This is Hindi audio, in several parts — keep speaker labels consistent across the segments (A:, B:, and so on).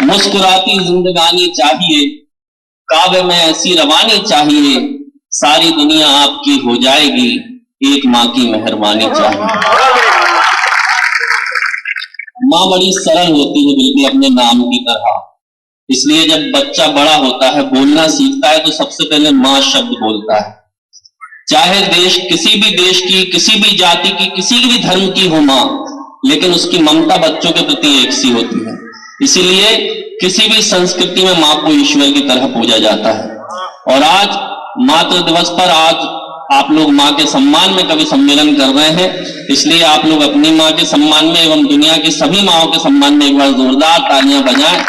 A: मुस्कुराती जिंदगानी चाहिए, काबे में ऐसी रवानी चाहिए, सारी दुनिया आपकी हो जाएगी, एक माँ की मेहरबानी चाहिए। माँ बड़ी सरल होती है, बिल्कुल अपने नाम की तरह। इसलिए जब बच्चा बड़ा होता है, बोलना सीखता है, तो सबसे पहले माँ शब्द बोलता है। चाहे देश, किसी भी देश की, किसी भी जाति की, किसी भी धर्म की हो माँ, लेकिन उसकी ममता बच्चों के प्रति एक सी होती है। इसीलिए किसी भी संस्कृति में माँ को ईश्वर की तरह पूजा जाता है। और आज मातृ दिवस पर आज आप लोग माँ के सम्मान में कवि सम्मेलन कर रहे हैं, इसलिए आप लोग अपनी माँ के सम्मान में एवं दुनिया की सभी माँओं के सम्मान में एक बार जोरदार तालियां बजाएं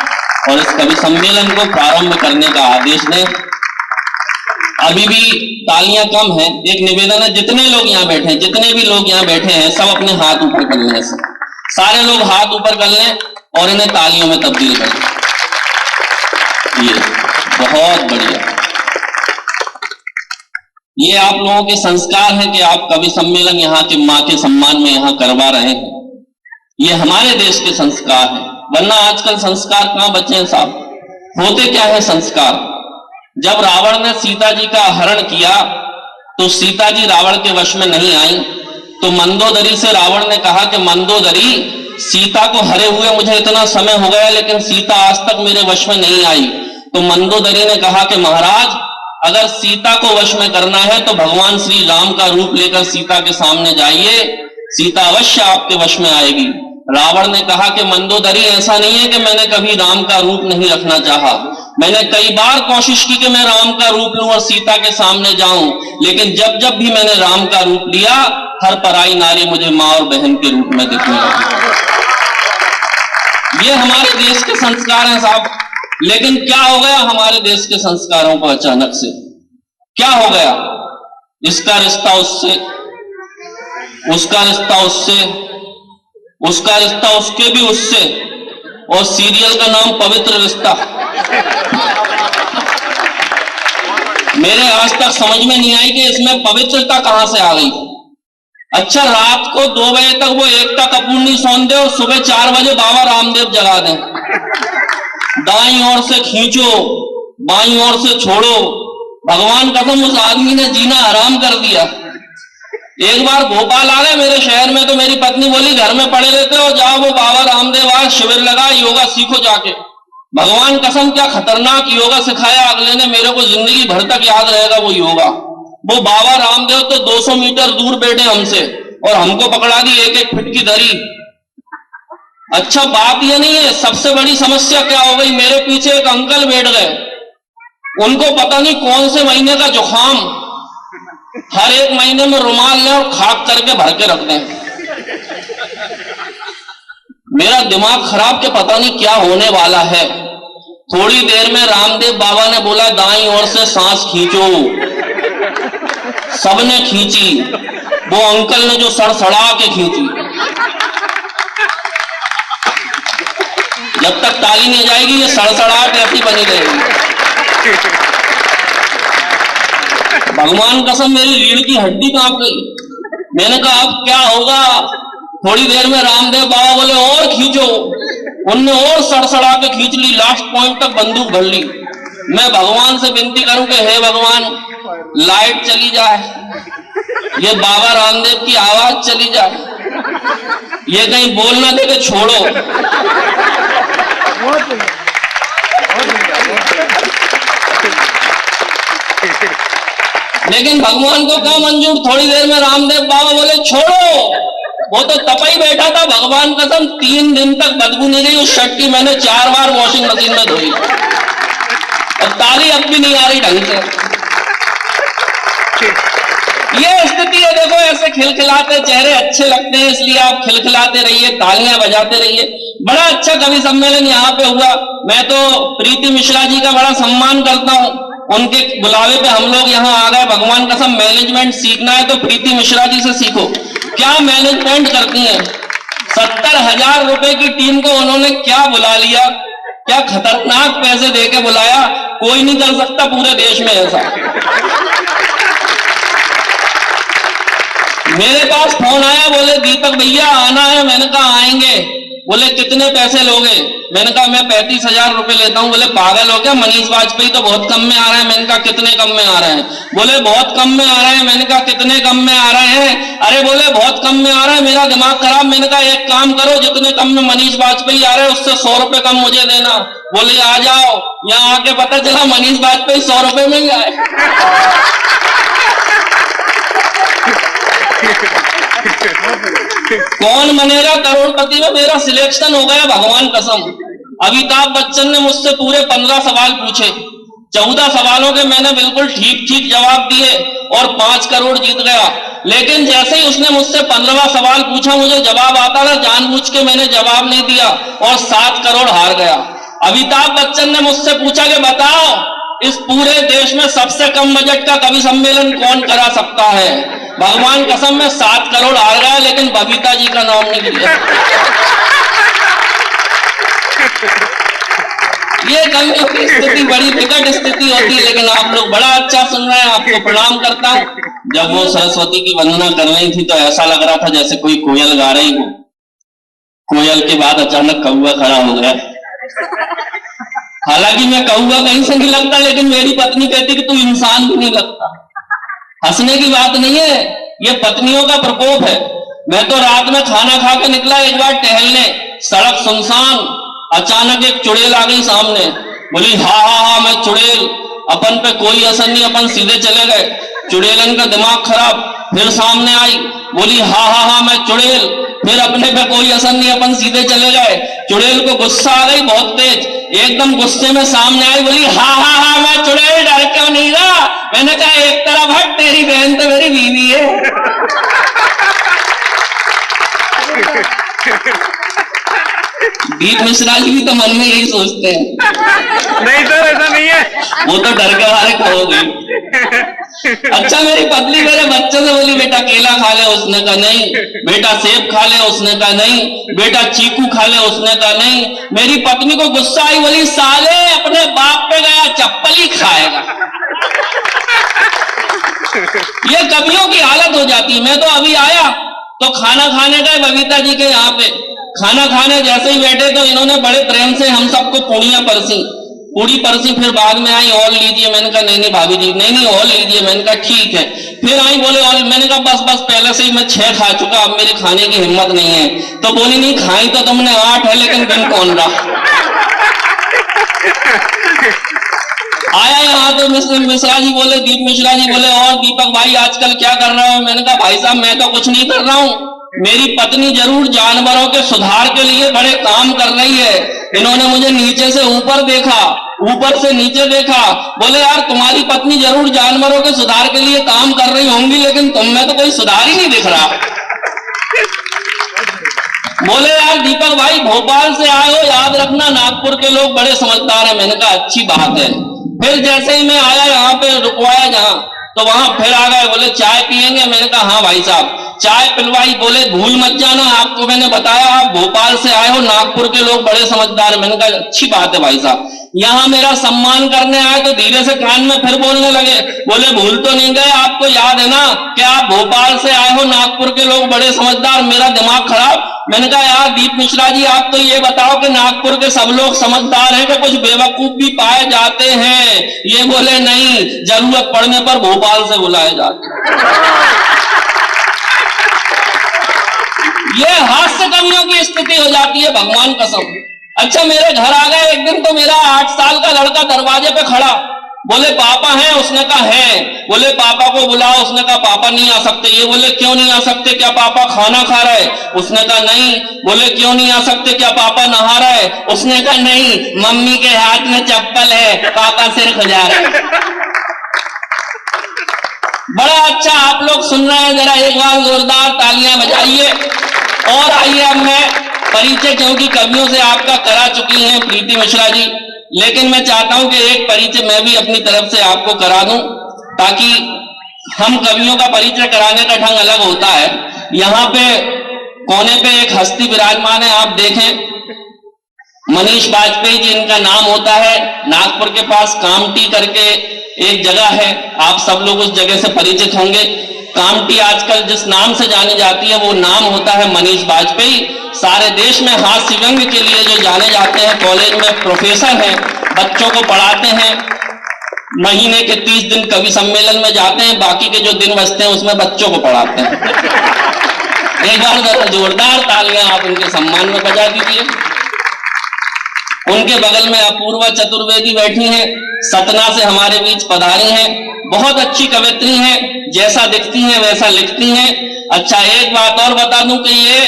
A: और इस कवि सम्मेलन को प्रारंभ करने का आदेश दें। अभी भी तालियां कम है, एक निवेदन है, जितने लोग यहाँ बैठे हैं, जितने भी लोग यहाँ बैठे हैं, सब अपने हाथ ऊपर कर लें। सारे लोग हाथ ऊपर कर लें और इन्हें तालियों में तब्दील करें। ये बहुत बढ़िया, ये आप लोगों के संस्कार है कि आप कवि सम्मेलन यहाँ के माँ के सम्मान में यहाँ करवा रहे हैं। ये हमारे देश के संस्कार है, वरना आजकल संस्कार कहाँ बचे हैं साहब? होते क्या है संस्कार? जब रावण ने सीता जी का हरण किया तो सीता जी रावण के वश में नहीं आई, तो मंदोदरी से रावण ने कहा कि मंदोदरी, सीता को हरे हुए मुझे इतना समय हो गया, लेकिन सीता आज तक मेरे वश में नहीं आई। तो मंदोदरी ने कहा कि महाराज, अगर सीता को वश में करना है तो भगवान श्री राम का रूप लेकर सीता के सामने जाइए, सीता अवश्य आपके वश में आएगी। रावण ने कहा कि मंदोदरी, ऐसा नहीं है कि मैंने कभी राम का रूप नहीं रखना चाहा, मैंने कई बार कोशिश की कि मैं राम का रूप लूं और सीता के सामने जाऊं, लेकिन जब जब भी मैंने राम का रूप लिया, हर पराई नारी मुझे मां और बहन के रूप में दिखने लगी। ये हमारे देश के संस्कार हैं साहब। लेकिन क्या हो गया हमारे देश के संस्कारों को? अचानक से क्या हो गया? इसका रिश्ता उससे, उसका रिश्ता उससे, उसका रिश्ता उसके भी उससे, और सीरियल का नाम पवित्र रिश्ता। मेरे आज तक समझ में नहीं आई कि इसमें पवित्रता कहां से आ गई। अच्छा, रात को 2 बजे तक वो एकता कपूर नहीं सौन दे और सुबह 4 बजे बाबा रामदेव जगा दें। दाईं ओर से खींचो, बाईं ओर से छोड़ो। भगवान कसम, उस आदमी ने जीना हराम कर दिया। एक बार भोपाल आ गए मेरे शहर में, तो मेरी पत्नी बोली घर में पड़े रहते हो, जाओ वो बाबा रामदेव आज शिविर लगा, योगा सीखो जाके। भगवान कसम, क्या खतरनाक योगा सिखाया अगले ने मेरे को, जिंदगी भर तक याद रहेगा वो योगा। वो बाबा रामदेव तो 200 मीटर दूर बैठे हमसे और हमको पकड़ा दी 1-1 फीट की दरी। अच्छा, बात ये नहीं है, सबसे बड़ी समस्या क्या हो गई, मेरे पीछे एक अंकल बैठ गए, उनको पता नहीं कौन से महीने का जुकाम, हर एक महीने में रुमाल लें और खाक करके भर के रख दें। मेरा दिमाग खराब के पता नहीं क्या होने वाला है। थोड़ी देर में रामदेव बाबा ने बोला दाईं ओर से सांस खींचो। सबने खींची, वो अंकल ने जो सड़सड़ा के खींची। जब तक ताली नहीं जाएगी ये सड़सड़ाहट ऐसी बनी रहेगी। भगवान कसम, मेरी रीढ़ की हड्डी कांप गई। मैंने कहा अब क्या होगा? थोड़ी देर में रामदेव बाबा बोले और खींचो। उनने और सड़सड़ा के खींच ली, लास्ट पॉइंट तक बंदूक भर ली। मैं भगवान से विनती करूं कि हे भगवान, लाइट चली जाए, ये बाबा रामदेव की आवाज चली जाए, ये कहीं बोल ना दे कि छोड़ो। लेकिन भगवान को क्या मंजूर? थोड़ी देर में रामदेव बाबा बोले छोड़ो। वो तो तपई बैठा था, भगवान कसम 3 दिन तक बदबू नहीं गई उस शर्ट की। मैंने 4 बार वॉशिंग मशीन में धोई और ताली अब भी नहीं आ रही ढंग से। ये स्थिति है। देखो, ऐसे खिलखिलाते चेहरे अच्छे लगते हैं, इसलिए आप खिलखिलाते रहिए, तालियां बजाते रहिए। बड़ा अच्छा कवि सम्मेलन यहाँ पे हुआ। मैं तो प्रीति मिश्रा जी का बड़ा सम्मान करता हूँ, उनके बुलावे पे हम लोग यहाँ आ गए। भगवान कसम, मैनेजमेंट सीखना है तो प्रीति मिश्रा जी से सीखो। क्या मैनेजमेंट करती हैं? 70,000 रुपए की टीम को उन्होंने क्या बुला लिया, क्या खतरनाक पैसे देके बुलाया। कोई नहीं कर सकता पूरे देश में ऐसा। मेरे पास फोन आया, बोले दीपक भैया आना है। मैंने कहा आएंगे। बोले कितने पैसे लोगे? मैंने कहा मैं 35,000 रुपए लेता हूं। बोले पागल हो क्या, मनीष वाजपेयी तो बहुत कम में आ रहा है। मैंने कहा कितने कम में आ रहे हैं? बोले बहुत कम में आ रहे हैं। मैंने कहा कितने कम में आ रहे हैं? अरे बोले बहुत कम में आ रहे हैं। मेरा दिमाग खराब। मैंने कहा एक काम करो, जितने कम में मनीष वाजपेयी आ रहे हैं उससे 100 रुपए कम मुझे देना। बोले आ जाओ। यहाँ आके पता चला मनीष वाजपेयी 100 रुपए में ही आए। कौन बनेगा करोड़पति में मेरा सिलेक्शन हो गया, भगवान कसम। अमिताभ बच्चन ने मुझसे पूरे 15 सवाल पूछे। 14 सवालों के मैंने बिल्कुल ठीक ठीक जवाब दिए और 5 करोड़ जीत गया। लेकिन जैसे ही उसने मुझसे 15वां सवाल पूछा, मुझे जवाब आता था, जानबूझ के मैंने जवाब नहीं दिया और 7 करोड़ हार गया। अमिताभ बच्चन ने मुझसे पूछा कि बताओ इस पूरे देश में सबसे कम बजट का कवि सम्मेलन कौन करा सकता है? भगवान कसम में 7 करोड़ हार गया, लेकिन बबीता जी का नाम नहीं लिया। ये कवियों की स्थिति बड़ी विकट स्थिति होती है, लेकिन आप लोग बड़ा अच्छा सुन रहे हैं, आपको प्रणाम करता हूं। जब वो सरस्वती की वंदना कर रही थी तो ऐसा लग रहा था जैसे कोई कोयल गा रही हो। कोयल के बाद अचानक कौवा खड़ा हो गया। हालांकि मैं कौवा कहीं से नहीं लगता, लेकिन मेरी पत्नी कहती कि तू इंसान भी नहीं लगता। हंसने की बात नहीं है, ये पत्नियों का प्रकोप है। मैं तो रात में खाना खा के निकला एक बार टहलने, सड़क सुनसान, अचानक एक चुड़ैल आ गई सामने। बोली हा मैं चुड़ैल, अपन पे कोई असर नहीं, अपन सीधे चले गए। चुड़ैलन का दिमाग खराब, फिर सामने आई, बोली हा मैं चुड़ैल, फिर अपने पे कोई असर नहीं, अपन सीधे चले गए। चुड़ैल को गुस्सा आ गई बहुत तेज, एकदम गुस्से में सामने आई, बोली हा मैं चुड़ैल, डर क्यों नहीं रहा? मैंने कहा एक तरफ हट, तेरी बहन तो मेरी बीवी है। दीप मिश्रा जी भी तो मन में यही सोचते हैं।
B: नहीं सर, ऐसा नहीं है,
A: वो तो डर के मारे खो गई। अच्छा मेरी पत्नी मेरे बच्चे से बोली बेटा केला खा ले, उसने कहा नहीं। बेटा सेब खा ले, उसने कहा नहीं। बेटा चीकू खा ले, उसने कहा नहीं। मेरी पत्नी को गुस्सा आई, बोली साले अपने बाप पे गया चप्पल ही खाएगा। ये कवियों की हालत हो जाती है। मैं तो अभी आया तो खाना खाने गए बबीता जी के यहाँ पे। खाना खाने जैसे ही बैठे तो इन्होंने बड़े प्रेम से हम सबको पूड़ियां परसी, पूड़ी परसी। फिर बाद में आई और लीजिए। मैंने कहा नहीं भाभी जी, नहीं और लीजिए। मैंने कहा ठीक है। फिर आई, बोले और। मैंने कहा बस पहले से ही मैं 6 खा चुका, अब मेरे खाने की हिम्मत नहीं है। तो बोली नहीं खाई तो तुमने 8 है, लेकिन दिन कौन रहा? आया यहाँ तो मिश्रा जी बोले, दीप मिश्रा जी बोले और दीपक भाई आजकल क्या कर रहे हो? मैंने कहा भाई साहब मैं तो कुछ नहीं कर रहा हूँ, मेरी पत्नी जरूर जानवरों के सुधार के लिए बड़े काम कर रही है। इन्होंने मुझे नीचे से ऊपर देखा, ऊपर से नीचे देखा। बोले यार तुम्हारी पत्नी जरूर जानवरों के सुधार के लिए काम कर रही होंगी, लेकिन तुम में तो कोई सुधार ही नहीं दिख रहा। बोले यार दीपक भाई भोपाल से आए हो, याद रखना नागपुर के लोग बड़े समझदार हैं। मैंने कहा अच्छी बात है। फिर जैसे ही मैं आया यहाँ पे रुकवाया जहां, तो वहां फिर आ गए, बोले चाय पियेंगे? मैंने कहा हाँ भाई साहब। चाय पिलवाई। बोले भूल मत जाना, आपको मैंने बताया आप भोपाल से आए हो, नागपुर के लोग बड़े समझदार हैं। मैंने कहा अच्छी बात है भाई साहब। यहाँ मेरा सम्मान करने आए तो धीरे से कान में फिर बोलने लगे, बोले भूल तो नहीं गए, आपको याद है ना कि आप भोपाल से आए हो, नागपुर के लोग बड़े समझदार। मेरा दिमाग खराब। मैंने कहा यार दीप मिश्रा जी आप तो ये बताओ कि नागपुर के सब लोग समझदार हैं कि कुछ बेवकूफ भी पाए जाते हैं? ये बोले नहीं, जरूरत पड़ने पर भोपाल से बुलाए जाते हैं। ये हास्य कवियों की स्थिति हो जाती है, भगवान कसम। अच्छा मेरे घर आ गए एक दिन तो मेरा 8 साल का लड़का दरवाजे पे खड़ा। बोले पापा हैं? उसने कहा है। बोले पापा को बुलाओ। उसने कहा पापा नहीं आ सकते। ये बोले क्यों नहीं आ सकते? क्या पापा खाना खा रहे? उसने कहा नहीं। बोले क्यों नहीं आ सकते? क्या पापा नहा रहे? उसने कहा नहीं, मम्मी के हाथ में चप्पल है, पापा सिर खुजा रहे। बड़ा अच्छा आप लोग सुन रहे हैं, जरा एक बार जोरदार तालियां बजाइए। और आइए अब मैं परिचय, क्योंकि कवियों से आपका करा चुकी हैं प्रीति मिश्रा जी, लेकिन मैं चाहता हूं कि एक परिचय मैं भी अपनी तरफ से आपको करा दूं, ताकि हम कवियों का परिचय कराने का ढंग अलग होता है। यहाँ पे कोने पे एक हस्ती विराजमान है, आप देखें मनीष वाजपेयी जी इनका नाम होता है। नागपुर के पास कामटी करके एक जगह है, आप सब लोग उस जगह से परिचित होंगे। कामटी आजकल जिस नाम से जानी जाती है वो नाम होता है मनीष बाजपेयी। सारे देश में हास्य व्यंग के लिए जो जाने जाते हैं, कॉलेज में प्रोफेसर हैं, बच्चों को पढ़ाते हैं, महीने के 30 दिन कवि सम्मेलन में जाते हैं, बाकी के जो दिन बचते हैं उसमें बच्चों को पढ़ाते हैं। एक बार जोरदार तालियां आप उनके सम्मान में बजा दीजिए। उनके बगल में अपूर्वा चतुर्वेदी बैठी हैं, सतना से हमारे बीच पधारी हैं। बहुत अच्छी कवित्री हैं, जैसा दिखती हैं वैसा लिखती हैं। अच्छा, एक बात और बता दूं कि ये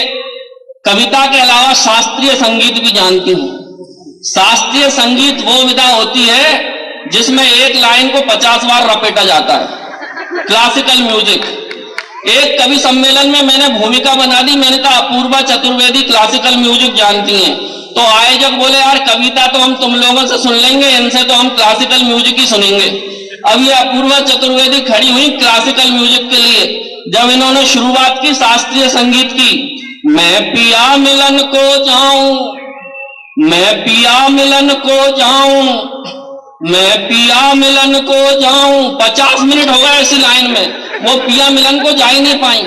A: कविता के अलावा शास्त्रीय संगीत भी जानती हैं। शास्त्रीय संगीत वो विधा होती है जिसमें एक लाइन को 50 बार रपेटा जाता है, क्लासिकल म्यूजिक। एक कवि सम्मेलन में मैंने भूमिका बना दी, मैंने कहा अपूर्वा चतुर्वेदी क्लासिकल म्यूजिक जानती हैं। तो आयोजक बोले यार कविता तो हम तुम लोगों से सुन लेंगे, इनसे तो हम क्लासिकल म्यूजिक ही सुनेंगे। अब ये अपूर्वा चतुर्वेदी खड़ी हुई क्लासिकल म्यूजिक के लिए। जब इन्होंने शुरुआत की शास्त्रीय संगीत की, मैं पिया मिलन को जाऊं, मैं पिया मिलन को जाऊं, मैं पिया मिलन को जाऊं, 50 मिनट हो गए इसी लाइन में, वो पिया मिलन को जा ही नहीं पाई।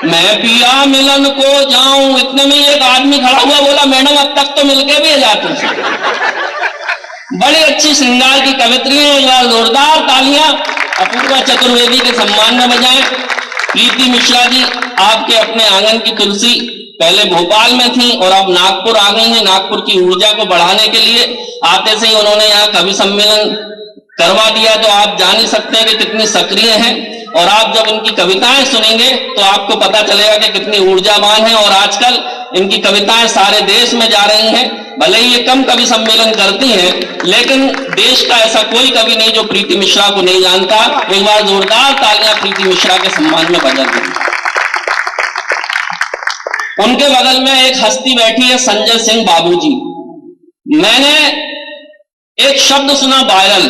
A: मैं पिया मिलन को जाऊं, इतने में एक आदमी खड़ा हुआ, बोला मैडम अब तक तो मिलके भी जाते। बड़ी अच्छी श्रृंगार की कवित्री है। एक बार जोरदार तालियां अपूर्वा चतुर्वेदी के सम्मान में बजाएं। प्रीति मिश्रा जी, आपके अपने आंगन की तुलसी पहले भोपाल में थी और अब नागपुर आ गई हैं। नागपुर की ऊर्जा को बढ़ाने के लिए आते से ही उन्होंने यहाँ कवि सम्मेलन करवा दिया, तो आप जान ही सकते हैं कि कितनी सक्रिय हैं। और आप जब इनकी कविताएं सुनेंगे तो आपको पता चलेगा कि कितनी ऊर्जावान है। और आजकल इनकी कविताएं सारे देश में जा रही हैं। भले ही ये कम कवि सम्मेलन करती हैं, लेकिन देश का ऐसा कोई कवि नहीं जो प्रीति मिश्रा को नहीं जानता। एक बार जोरदार तालियां प्रीति मिश्रा के सम्मान में बजा दें। उनके बगल में एक हस्ती बैठी है, संजय सिंह बाबूजी। मैंने एक शब्द सुना वायरल,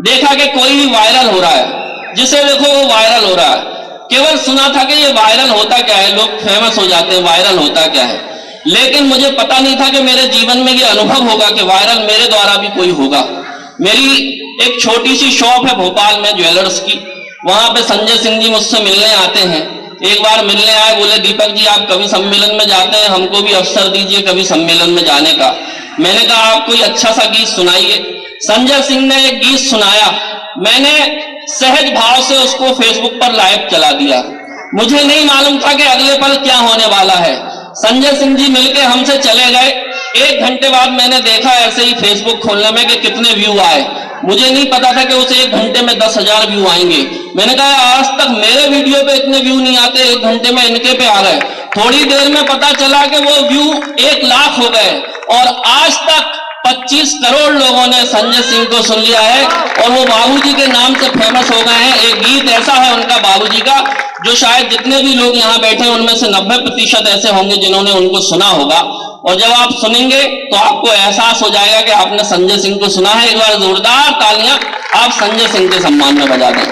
A: देखा कि कोई भी वायरल हो रहा है, जिसे देखो वो वायरल हो रहा है। केवल सुना था कि ये वायरल होता क्या है, लोग फेमस हो जाते हैं, वायरल होता क्या है। लेकिन मुझे पता नहीं था कि मेरे जीवन में ये अनुभव होगा कि वायरल मेरे द्वारा भी कोई होगा। मेरी एक छोटी सी शॉप है भोपाल में ज्वेलर्स की, वहां पे संजय सिंह जी मुझसे मिलने आते हैं। एक बार मिलने आए, बोले दीपक जी आप कवि सम्मेलन में जाते हैं, हमको भी अवसर दीजिए कवि सम्मेलन में जाने का। मैंने कहा आप कोई अच्छा सा गीत सुनाइए। संजय सिंह ने एक गीत सुनाया, मैंने सहज भाव से उसको फेसबुक पर लाइव चला दिया। मुझे नहीं मालूम था कि अगले पल क्या होने वाला है। संजय सिंह जी मिलके हमसे चले गए। 1 घंटे बाद मैंने देखा ऐसे ही फेसबुक खोलने में कि कितने व्यू आए। मुझे नहीं पता था कि उस 1 घंटे में 10,000 व्यू आएंगे। मैंने कहा आज तक मेरे वीडियो पे इतने व्यू नहीं आते, 1 घंटे में इनके पे आ गए। थोड़ी देर में पता चला कि वो व्यू 1 लाख हो गए और आज तक 25 करोड़ लोगों ने संजय सिंह को सुन लिया है और वो बाबूजी के नाम से फेमस हो गए हैं। एक गीत ऐसा है उनका बाबूजी का जो शायद जितने भी लोग यहाँ बैठे हैं उनमें से 90% ऐसे होंगे जिन्होंने उनको सुना होगा। और जब आप सुनेंगे तो आपको एहसास हो जाएगा कि आपने संजय सिंह को सुना है। एक बार जोरदार तालियां आप संजय सिंह के सम्मान में बजा दें।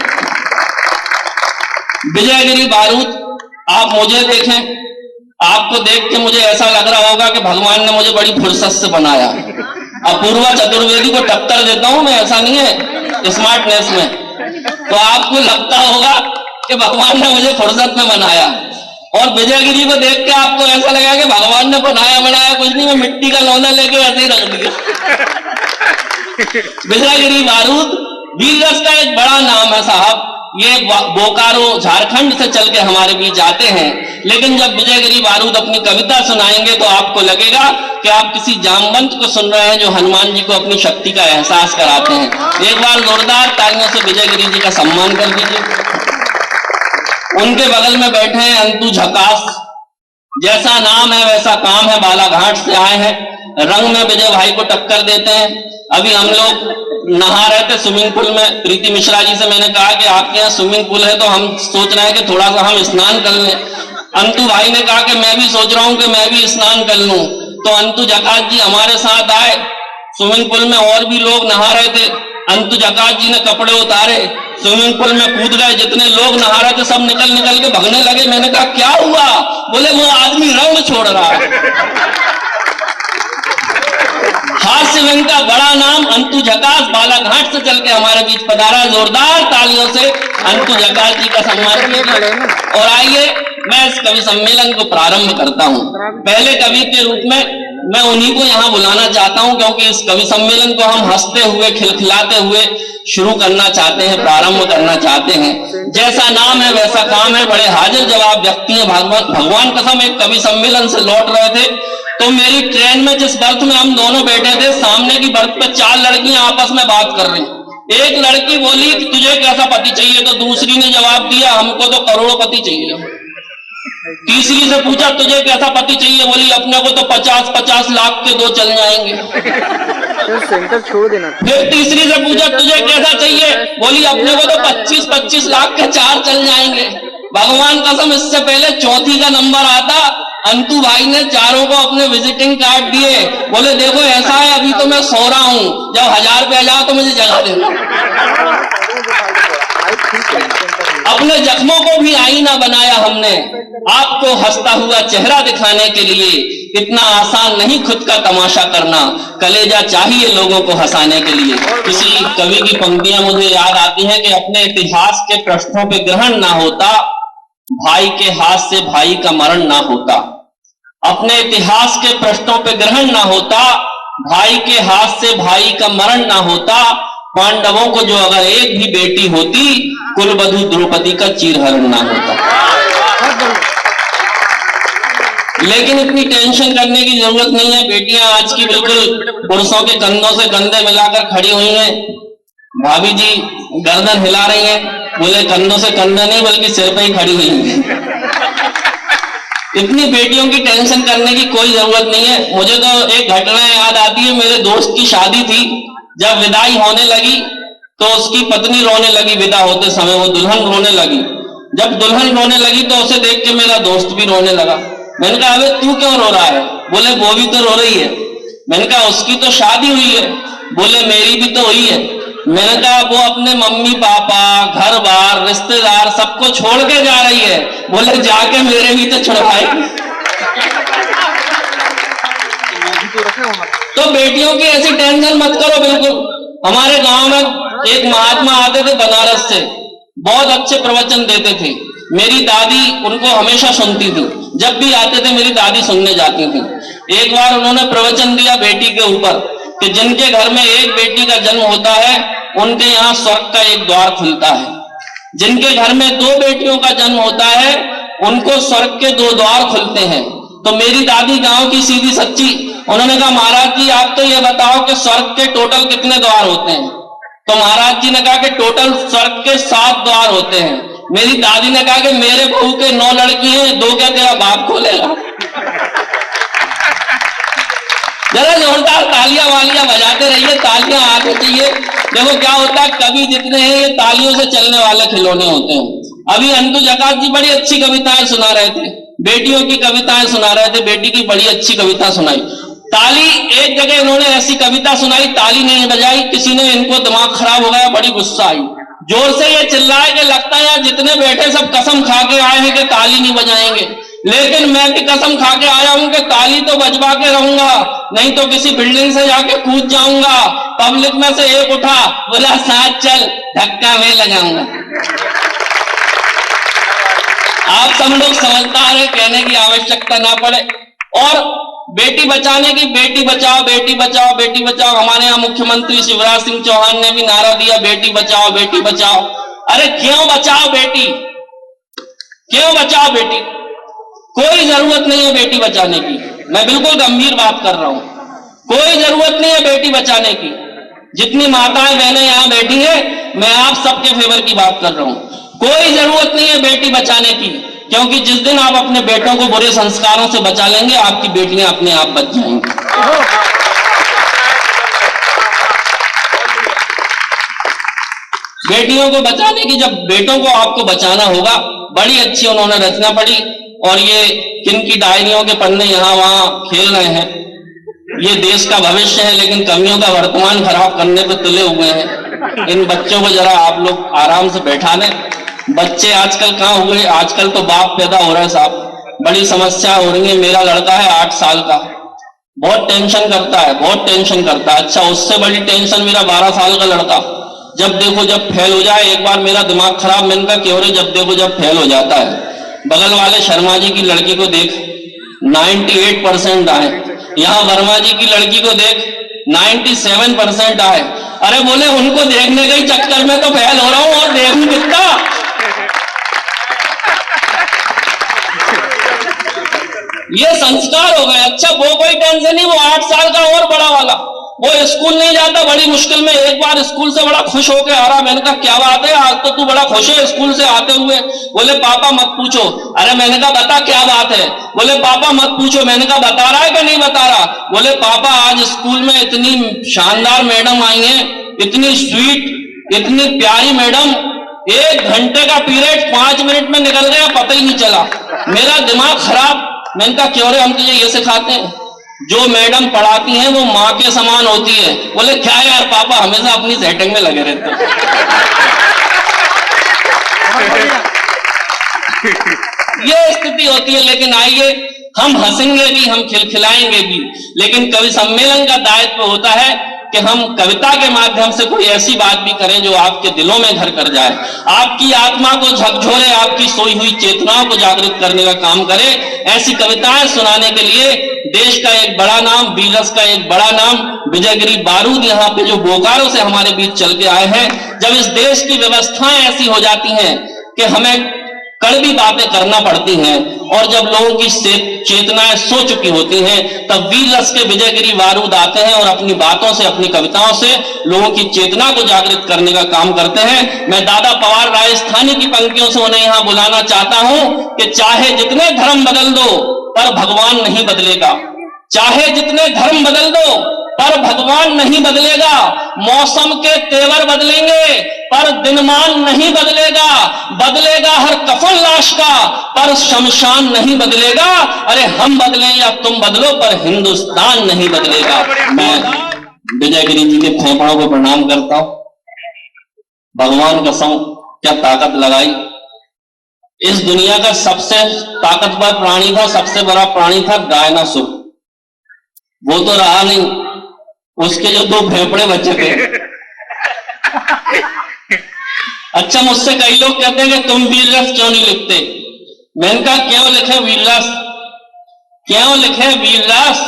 A: विजयगिरी बारूद, आप मुझे देखें, आपको देख के मुझे ऐसा लग रहा होगा कि भगवान ने मुझे बड़ी फुर्सत से बनाया। अपूर्वा चतुर्वेदी को टक्कर देता हूं मैं, ऐसा नहीं है स्मार्टनेस में। तो आपको लगता होगा कि भगवान ने मुझे फुर्सत में बनाया। और विजयगिरी को देख के आपको ऐसा लगा कि भगवान ने बनाया कुछ नहीं, मैं मिट्टी का लौंदा लेके ऐसे ही रख दिया। विजयगिरी बारूद वीर रस का एक बड़ा नाम है साहब। ये बोकारो झारखंड से चल के हमारे बीच आते हैं, लेकिन जब विजयगिरी बारूद अपनी कविता सुनाएंगे तो आपको लगेगा कि आप किसी जामवंत को सुन रहे हैं जो हनुमान जी को अपनी शक्ति का एहसास कराते हैं। एक बार जोरदार तालियों से विजयगिरी जी का सम्मान कर दीजिए। उनके बगल में बैठे हैं अंतु झकास, जैसा नाम है वैसा काम है, बालाघाट से आए हैं, रंग में विजय भाई को टक्कर देते हैं। अभी हम लोग नहा रहे थे स्विमिंग पूल में, प्रीति मिश्रा जी से मैंने कहा कि आपके यहाँ स्विमिंग पूल है तो हम सोच रहे हैं कि थोड़ा सा हम स्नान कर लें। अंतु भाई ने कहा कि मैं भी सोच रहा हूं कि मैं भी स्नान कर लूं। तो अंतु झकास जी हमारे साथ आए। स्विमिंग पूल में और भी लोग नहा रहे थे, अंतु झकास जी ने कपड़े उतारे, स्विमिंग पूल में कूद गए। जितने लोग नहा रहे थे सब निकल निकल के भगने लगे। मैंने कहा क्या हुआ? बोले वो आदमी रंग छोड़ रहा है। हास्य व्यंग का बड़ा नाम अंतु झकास बालाघाट से चल के हमारे बीच पधारा। जोरदार तालियों से अंतु झकास जी का सम्मान कीजिए। और आइए मैं इस कवि सम्मेलन को प्रारंभ करता हूं। पहले कवि के रूप में मैं उन्हीं को यहां बुलाना चाहता हूं, क्योंकि इस कवि सम्मेलन को हम हंसते हुए खिलखिलाते हुए शुरू करना चाहते हैं, प्रारंभ करना चाहते हैं। जैसा नाम है वैसा काम है। बड़े हाजिर जवाब व्यक्ति हैं। भगवान कसम एक कवि सम्मेलन से लौट रहे थे तो मेरी ट्रेन में जिस बर्थ में हम दोनों बैठे थे, सामने की बर्थ पे 4 लड़कियां आपस में बात कर रही। एक लड़की बोली कि तुझे कैसा पति चाहिए, तो दूसरी ने जवाब दिया हमको तो करोड़पति चाहिए। तीसरी से पूछा तुझे कैसा पति चाहिए, बोली अपने को तो 50-50 लाख के 2 चल जाएंगे।
C: सेंटर छोड़ देना।
A: फिर तीसरी से पूछा तुझे कैसा चाहिए, बोली अपने को तो 25-25 लाख के 4 चल जाएंगे। भगवान कसम इससे पहले चौथी का नंबर आता, अंतु भाई ने चारों को अपने विजिटिंग कार्ड दिए। बोले देखो ऐसा है अभी तो मैं सो रहा हूं, जब 1000 रुपया जाओ तो मुझे जगा देना। अपने जख्मों को भी आईना बनाया हमने, आपको हंसता हुआ चेहरा दिखाने के लिए। इतना आसान नहीं खुद का तमाशा करना, कलेजा चाहिए लोगों को हंसाने के लिए। किसी कवि की पंक्तियां मुझे याद आती हैं कि अपने इतिहास के पृष्ठों पे ग्रहण ना होता, भाई के हाथ से भाई का मरण ना होता। अपने इतिहास के पृष्ठों पे ग्रहण ना होता, भाई के हाथ से भाई का मरण ना होता। पांडवों को जो अगर एक भी बेटी होती, कुलवधू द्रौपदी का चीरहरण ना होता। लेकिन इतनी टेंशन करने की जरूरत नहीं है। बेटियां आज की बिल्कुल पुरुषों के कंधों से कंधे मिलाकर खड़ी हुई हैं। भाभी जी गर्दन हिला रही हैं, बोले कंधों से कंधे नहीं बल्कि सिर पे ही खड़ी हुई हैं। इतनी बेटियों की टेंशन करने की कोई जरूरत नहीं है। मुझे तो एक घटना याद आती है। मेरे दोस्त की शादी थी, जब विदाई होने लगी तो उसकी पत्नी रोने लगी। विदा होते समय वो दुल्हन रोने लगी। जब दुल्हन रोने लगी तो उसे देख के मेरा दोस्त भी रोने लगा। मैंने कहा अबे तू क्यों रो रहा है? बोले वो भी तो रो रही है। मैंने कहा उसकी तो शादी हुई है। बोले मेरी भी तो हुई है। मैंने कहा वो अपने मम्मी पापा घर बार रिश्तेदार सबको छोड़ के जा रही है। बोले जाके मेरे भी तो छुड़वाएगी। तो बेटियों की ऐसी टेंशन मत करो बिल्कुल। हमारे गांव में एक महात्मा आते थे बनारस से, बहुत अच्छे प्रवचन देते थे। मेरी दादी उनको हमेशा सुनती थी, जब भी आते थे मेरी दादी सुनने जाती थी। एक बार उन्होंने प्रवचन दिया बेटी के ऊपर कि जिनके घर में एक बेटी का जन्म होता है उनके यहाँ स्वर्ग का एक द्वार खुलता है। जिनके घर में 2 बेटियों का जन्म होता है उनको स्वर्ग के 2 द्वार खुलते हैं। तो मेरी दादी गांव की सीधी सच्ची, उन्होंने कहा महाराज जी आप तो ये बताओ कि स्वर्ग के टोटल कितने द्वार होते हैं? तो महाराज जी ने कहा कि टोटल स्वर्ग के 7 द्वार होते हैं। मेरी दादी ने कहा कि मेरे बहू के 9 लड़की हैं, 2 क्या तेरा बाप खोलेगा? जरा जोरदार तालियां वालियां बजाते रहिए, तालियां आगे चाहिए। देखो क्या होता है, कवि जितने हैं ये तालियों से चलने वाले खिलौने होते हैं। अभी अंतु झकास जी बड़ी अच्छी कविताएं सुना रहे थे, बेटियों की कविताएं सुना रहे थे। बेटी की बड़ी अच्छी कविता सुनाई। ताली एक जगह इन्होंने ऐसी कविता सुनाई, ताली नहीं बजाई, किसी ने इनको दिमाग खराब हो गया, बड़ी गुस्सा आई। जोर से ये चिल्लाए कि लगता है यार जितने बैठे सब कसम खा के आए हैं कि ताली नहीं बजाएंगे। लेकिन मैं भी कसम खा के आया हूं कि ताली तो बजवा के रहूंगा, नहीं तो किसी बिल्डिंग से जाके कूद जाऊंगा। पब्लिक में से एक उठा, बोला साथ चल, धक्का मैं लगाऊंगा। आप सब लोग समझदार है, कहने की आवश्यकता ना पड़े। और बेटी बचाने की, बेटी बचाओ बेटी बचाओ बेटी बचाओ। हमारे यहाँ मुख्यमंत्री शिवराज सिंह चौहान ने भी नारा दिया बेटी बचाओ बेटी बचाओ। अरे क्यों बचाओ बेटी, क्यों बचाओ बेटी? कोई जरूरत नहीं है बेटी बचाने की। मैं बिल्कुल गंभीर बात कर रहा हूं, कोई जरूरत नहीं है बेटी बचाने की। जितनी माताएं बहनें यहां बैठी है, मैं आप सबके फेवर की बात कर रहा हूं। कोई जरूरत नहीं है बेटी बचाने की, क्योंकि जिस दिन आप अपने बेटों को बुरे संस्कारों से बचा लेंगे, आपकी बेटियां अपने आप बच जाएंगी। बेटियों को बचाने की, जब बेटों को आपको बचाना होगा, बड़ी अच्छी उन्होंने रचना पढ़ी। और ये किनकी डायरियों के पन्ने यहाँ वहां खेल रहे हैं। ये देश का भविष्य है, लेकिन कमियों का वर्तमान खराब करने पे तुले हुए हैं। इन बच्चों को जरा आप लोग आराम से बैठा लें। बच्चे आजकल कहाँ हुए, आजकल तो बाप पैदा हो रहा है साहब। बड़ी समस्या हो रही है। मेरा लड़का है 8 साल का, बहुत टेंशन करता है, बहुत टेंशन करता है। अच्छा, उससे बड़ी टेंशन मेरा 12 साल का लड़का, जब देखो जब फेल हो जाए। एक बार मेरा दिमाग खराब, मैंने कहा क्यों रे, जब देखो जब फेल हो जाता है। बगल वाले शर्मा जी की लड़की को देख, 98% आए। यहां वर्मा जी की लड़की को देख, 97% आए। अरे बोले उनको देखने के ही चक्कर में तो फेल हो रहा हूं, और देखूं कितना। ये संस्कार हो गए। अच्छा, वो कोई टेंशन नहीं, वो 8 साल का और बड़ा वाला, वो स्कूल नहीं जाता, बड़ी मुश्किल में एक बार स्कूल से बड़ा खुश होके आ रहा। मैंने कहा क्या बात है, आज तो तू बड़ा खुश है स्कूल से आते हुए। बोले पापा मत पूछो। अरे मैंने कहा बता क्या बात है। बोले पापा मत पूछो। मैंने कहा बता रहा है कि नहीं बता रहा। बोले पापा आज स्कूल में इतनी शानदार मैडम आई हैं, इतनी स्वीट, इतनी प्यारी मैडम, 1 घंटे का पीरियड 5 मिनट में निकल गया, पता ही नहीं चला। मेरा दिमाग खराब। मैंने कहा क्यों रे, हम तुझे ये सिखाते हैं, जो मैडम पढ़ाती हैं वो माँ के समान होती है। बोले क्या यार पापा, हमेशा अपनी सेटिंग में लगे रहते हैं। ये स्थिति होती है। लेकिन आइए, हम हंसेंगे भी, हम खिलखिलाएंगे भी, लेकिन कवि सम्मेलन का दायित्व होता है कि हम कविता के माध्यम से कोई ऐसी बात भी करें जो आपके दिलों में घर कर जाए, आपकी आत्मा को झकझोरे, आपकी सोई हुई चेतनाओं को जागृत करने का काम करे। ऐसी कविताएं सुनाने के लिए देश का एक बड़ा नाम, बीरस का एक बड़ा नाम विजयगिरी बारूद यहाँ पे जो बोकारो से हमारे बीच चल के आए हैं। जब इस देश की व्यवस्थाएं ऐसी हो जाती हैं कि हमें कड़वी बातें करना पड़ती हैं, और जब लोगों की चेतनाएं सो चुकी होती हैं, तब वीर रस के विजयगिरी बारूद आते हैं और अपनी बातों से, अपनी कविताओं से लोगों की चेतना को जागृत करने का काम करते हैं। मैं दादा पवार राजस्थानी की पंक्तियों से उन्हें यहां बुलाना चाहता हूं कि चाहे जितने धर्म बदल दो पर भगवान नहीं बदलेगा, चाहे जितने धर्म बदल दो पर भगवान नहीं बदलेगा। मौसम के तेवर बदलेंगे पर दिनमान नहीं बदलेगा, बदलेगा हर कफन लाश का पर शमशान नहीं बदलेगा। अरे हम बदलें या तुम बदलो पर हिंदुस्तान नहीं बदलेगा। मैं विजयगिरी जी के फेफड़ों को प्रणाम करता हूं। भगवान कसम क्या ताकत लगाई। इस दुनिया का सबसे ताकतवर प्राणी था, सबसे बड़ा प्राणी था डायनासोर। वो तो रहा नहीं, उसके जो 2 फेफड़े बचे थे। अच्छा, मुझसे कई लोग कहते हैं कि तुम वीर रस क्यों नहीं लिखते। मैंने कहा क्यों लिखे वीर रस, क्यों लिखे वीर रस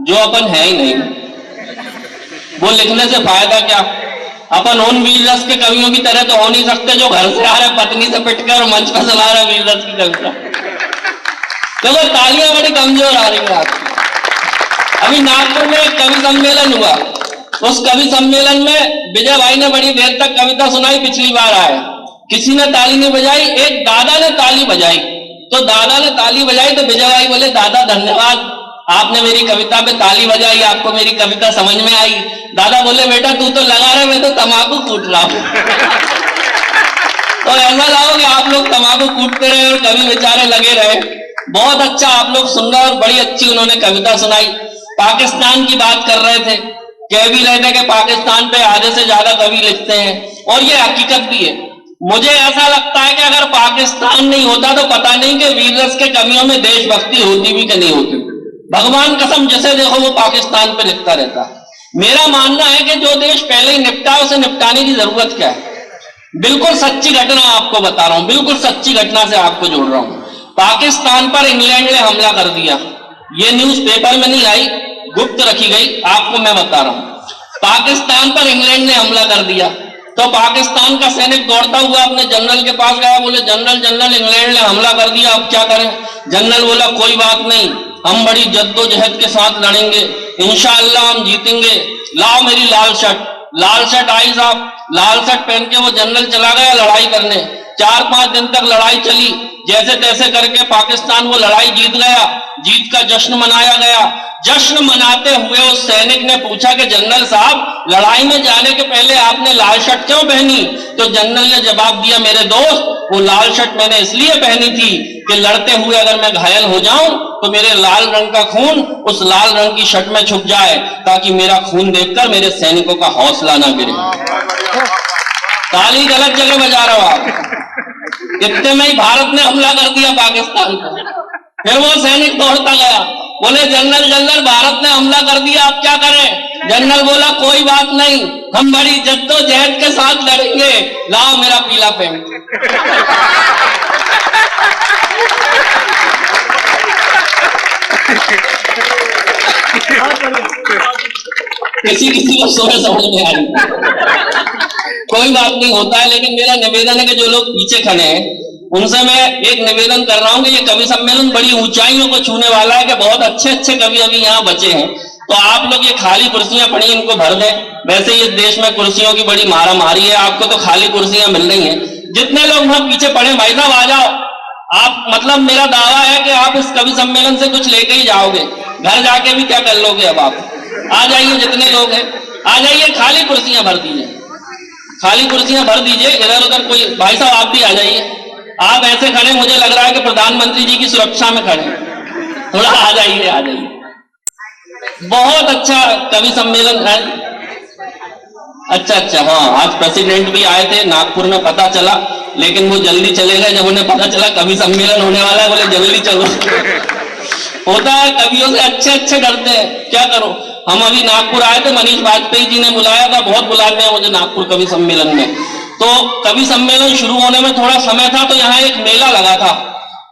A: जो अपन है ही नहीं। वो लिखने से फायदा क्या। अपन उन वीर रस के कवियों की तरह तो हो नहीं सकते जो घर से आ रहे पत्नी से पिटकर और मंच पर चला रहे वीर रस की कविता। देखो तालियां बड़ी कमजोर आ रही है आपकी। अभी नागपुर में एक कवि सम्मेलन हुआ, उस कवि सम्मेलन में विजय भाई ने बड़ी देर तक कविता सुनाई। पिछली बार आए, किसी ने ताली नहीं बजाई, एक दादा ने ताली बजाई। तो दादा ने ताली बजाई तो विजय भाई बोले दादा धन्यवाद, आपने मेरी कविता पे ताली बजाई, आपको मेरी कविता समझ में आई। दादा बोले बेटा तू तो लगा रहे, मैं तो तंबाकू कूट रहा हूं। तो ऐसा लाओ कि आप लोग तंबाकू कूटते रहे और कवि बेचारे लगे रहे। बहुत अच्छा, आप लोग सुन रहे और बड़ी अच्छी उन्होंने कविता सुनाई। पाकिस्तान की बात कर रहे थे, कह भी रहे थे कि पाकिस्तान पे आधे से ज्यादा कवि लिखते हैं, और ये हकीकत भी है। मुझे ऐसा लगता है कि अगर पाकिस्तान नहीं होता तो पता नहीं कि वीर रस के कवियों में देशभक्ति होती भी कि नहीं होती। भगवान कसम जैसे देखो वो पाकिस्तान पे लिखता रहता है। मेरा मानना है कि जो देश पहले ही निपटा उसे निपटाने की जरूरत क्या है। बिल्कुल सच्ची घटना आपको बता रहा हूं, बिल्कुल सच्ची घटना से आपको जोड़ रहा हूं। पाकिस्तान पर इंग्लैंड ने हमला कर दिया, ये न्यूज पेपर में नहीं आई, गुप्त रखी गई, आपको मैं बता रहा हूं। पाकिस्तान पर इंग्लैंड ने हमला कर दिया तो पाकिस्तान का सैनिक दौड़ता हुआ अपने जनरल के पास गया, बोले जनरल जनरल इंग्लैंड ने हमला कर दिया, अब क्या करें। जनरल बोला कोई बात नहीं, हम बड़ी जद्दोजहद के साथ लड़ेंगे, इंशाअल्लाह हम जीतेंगे, लाओ मेरी लाल शर्ट। लाल शर्ट आई साहब, लाल शर्ट पहन के वो जनरल चला गया लड़ाई करने। 4-5 दिन तक लड़ाई चली, जैसे तैसे करके पाकिस्तान वो लड़ाई जीत गया, जीत का जश्न मनाया गया। जश्न मनाते हुए उस सैनिक ने पूछा कि जनरल साहब लड़ाई में जाने के पहले आपने लाल शर्ट क्यों पहनी। तो जनरल ने जवाब दिया मेरे दोस्त वो लाल शर्ट मैंने इसलिए पहनी थी कि लड़ते हुए अगर मैं घायल हो जाऊं तो मेरे लाल रंग का खून उस लाल रंग की शर्ट में छुप जाए, ताकि मेरा खून देखकर मेरे सैनिकों का हौसला ना गिरे। ताली गलत जगह बजा रहा हूं आप। इतने में ही भारत ने हमला कर दिया पाकिस्तान को। फिर वो सैनिक दौड़ता गया, बोले जनरल जनरल भारत ने हमला कर दिया, आप क्या करें? जनरल बोला कोई बात नहीं, हम बड़ी जद्दोजहद के साथ लड़ेंगे, लाओ मेरा पीला पेंट। किसी किसी को समझ में आ रही, कोई बात नहीं, होता है। लेकिन मेरा निवेदन है कि जो लोग पीछे खड़े हैं उनसे मैं एक निवेदन कर रहा हूं कि ये कवि सम्मेलन बड़ी ऊंचाइयों को छूने वाला है, कि बहुत अच्छे अच्छे कवि अभी यहाँ बचे हैं। तो आप लोग ये खाली कुर्सियां पड़ी इनको भर दें। वैसे ये देश में कुर्सियों की बड़ी मारा मारी है, आपको तो खाली कुर्सियां मिल रही हैं। जितने लोग वहां पीछे पड़े भाई साहब आ जाओ। आप मतलब मेरा दावा है कि आप इस कवि सम्मेलन से कुछ लेके ही जाओगे, घर जाके भी क्या कर लोगे। अब आप आ जाइए, जितने लोग हैं आ जाइए, खाली कुर्सियां भर दीजिए, खाली कुर्सियां भर दीजिए। इधर उधर कोई भाई साहब आप भी आ जाइए। आप ऐसे खड़े मुझे लग रहा है कि प्रधानमंत्री जी की सुरक्षा में खड़े, थोड़ा आ जाइए आ जाइए। बहुत अच्छा कवि सम्मेलन है। अच्छा हाँ, आज प्रेसिडेंट भी आए थे नागपुर में, पता चला, लेकिन वो जल्दी चले गए जब उन्हें पता चला कवि सम्मेलन होने वाला है, बोले जल्दी चलो। होता है, कवियों से अच्छे अच्छे डरते हैं, क्या करो। हम अभी नागपुर आए थे, मनीष वाजपेयी जी ने बुलाया था, बहुत बुलाते हैं मुझे नागपुर कवि सम्मेलन में। तो कवि सम्मेलन शुरू होने में थोड़ा समय था, तो यहाँ एक मेला लगा था,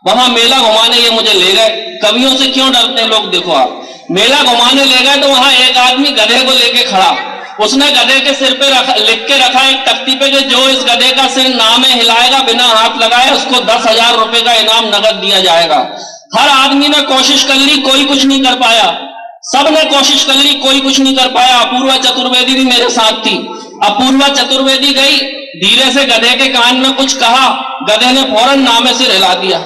A: वहां मेला घुमाने ये मुझे ले गए। कवियों से क्यों डरते हैं लोग, देखो आप, मेला घुमाने ले गए तो वहां एक आदमी गधे को लेके खड़ा, उसने गधे के सिर पे लिख के रखा एक तख्ती पे कि जो इस गधे का सिर नामे हिलाएगा बिना हाथ लगाए उसको 10,000 रुपए का इनाम नगद दिया जाएगा। हर आदमी ने कोशिश कर ली, कोई कुछ नहीं कर पाया, सबने कोशिश कर ली, कोई कुछ नहीं कर पाया। अपूर्वा चतुर्वेदी भी मेरे साथ थी। अपूर्वा चतुर्वेदी गई, धीरे से गधे के कान में कुछ कहा, गधे ने फौरन नामे सिर हिला दिया।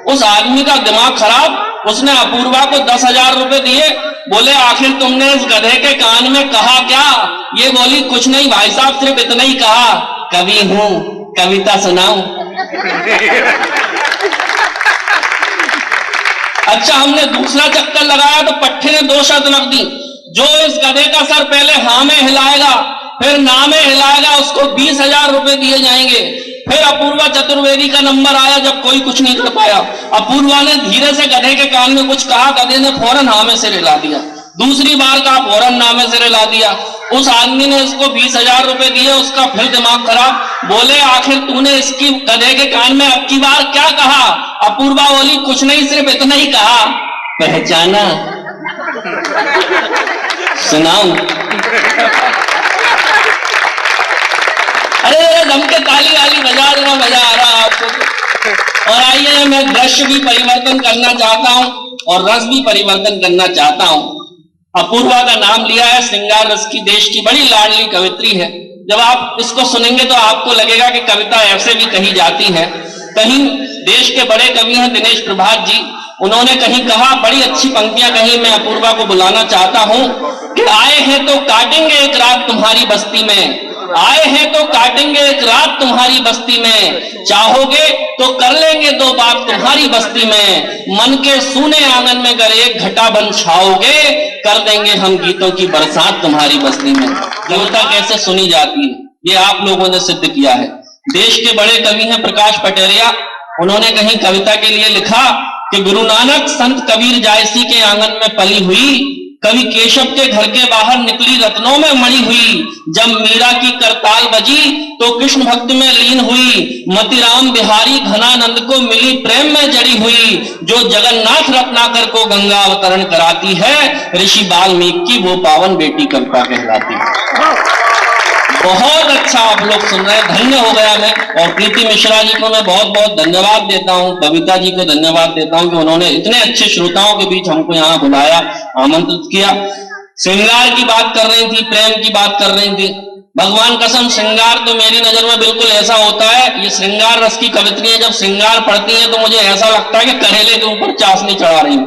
A: उस आदमी का दिमाग खराब, उसने अपूर्वा को 10,000 रुपए दिए, बोले आखिर तुमने इस गधे के कान में कहा क्या? ये बोली कुछ नहीं भाई साहब, सिर्फ इतना ही कहा, कवि हूं, कविता सुनाऊं। अच्छा, हमने दूसरा चक्कर लगाया तो पट्टे ने 2 शर्त रख दी, जो इस गधे का सर पहले हाँ में हिलाएगा फिर ना में हिलाएगा उसको 20,000 रुपए दिए जाएंगे। फिर अपूर्वा चतुर्वेदी का नंबर आया जब कोई कुछ नहीं कर पाया। अपूर्वा ने धीरे से गधे के कान में कुछ कहा, गधे ने फौरन हाँ में सिर हिला दिया। दूसरी बार कहा, फौरन ना में सिर हिला दिया। उस आदमी ने इसको 20,000 रुपए दिए, उसका फिर दिमाग खराब, बोले आखिर तूने इसकी गधे के कान में अब की बार क्या कहा? अपूर्वा बोली कुछ नहीं, सिर्फ इतना ही कहा, पहचाना, सुनाऊं। अरे जम के ताली वाली बजा देना, मजा आ रहा आपको। और आइए, मैं दृश्य भी परिवर्तन करना चाहता हूं और रस भी परिवर्तन करना चाहता हूं। अपूर्वा का नाम लिया है, श्रृंगार रस की देश की बड़ी लाडली कवित्री है। जब आप इसको सुनेंगे तो आपको लगेगा कि कविता ऐसे भी कही जाती है। कहीं देश के बड़े कवि हैं दिनेश प्रभात जी, उन्होंने कहीं कहा, बड़ी अच्छी पंक्तियां कही, मैं अपूर्वा को बुलाना चाहता हूं कि आए हैं तो काटेंगे एक रात तुम्हारी बस्ती में, आए हैं तो काटेंगे एक रात तुम्हारी बस्ती में, चाहोगे तो कर लेंगे 2 बात तुम्हारी बस्ती में, मन के सूने आंगन में अगर एक घटा बन छाओगे, कर देंगे हम गीतों की बरसात तुम्हारी बस्ती में। कविता कैसे सुनी जाती है ये आप लोगों ने सिद्ध किया है। देश के बड़े कवि हैं प्रकाश पटेरिया, उन्होंने कहीं कविता के लिए लिखा कि गुरु नानक संत कबीर जायसी के आंगन में पली हुई, कवि केशव के घर के बाहर निकली रत्नों में मणि हुई, जब मीरा की करताल बजी तो कृष्ण भक्त में लीन हुई, मतिराम बिहारी घनानंद को मिली प्रेम में जड़ी हुई, जो जगन्नाथ रत्नाकर को गंगा अवतरण कराती है, ऋषि वाल्मीकि की वो पावन बेटी कविता कहलाती है। बहुत अच्छा आप लोग सुन रहे हैं, धन्य हो गया मैं। और प्रीति मिश्रा जी को मैं बहुत बहुत धन्यवाद देता हूं, कविता जी को धन्यवाद देता हूं कि उन्होंने इतने अच्छे श्रोताओं के बीच हमको यहाँ बुलाया, आमंत्रित किया। श्रृंगार की बात कर रही थी, प्रेम की बात कर रही थी। भगवान कसम, श्रृंगार तो मेरी नजर में बिल्कुल ऐसा होता है, ये श्रृंगार रस की कवित्रियां जब श्रृंगार पढ़ती हैं तो मुझे ऐसा लगता है कि करेले के ऊपर चाशनी चढ़ा रही हूं।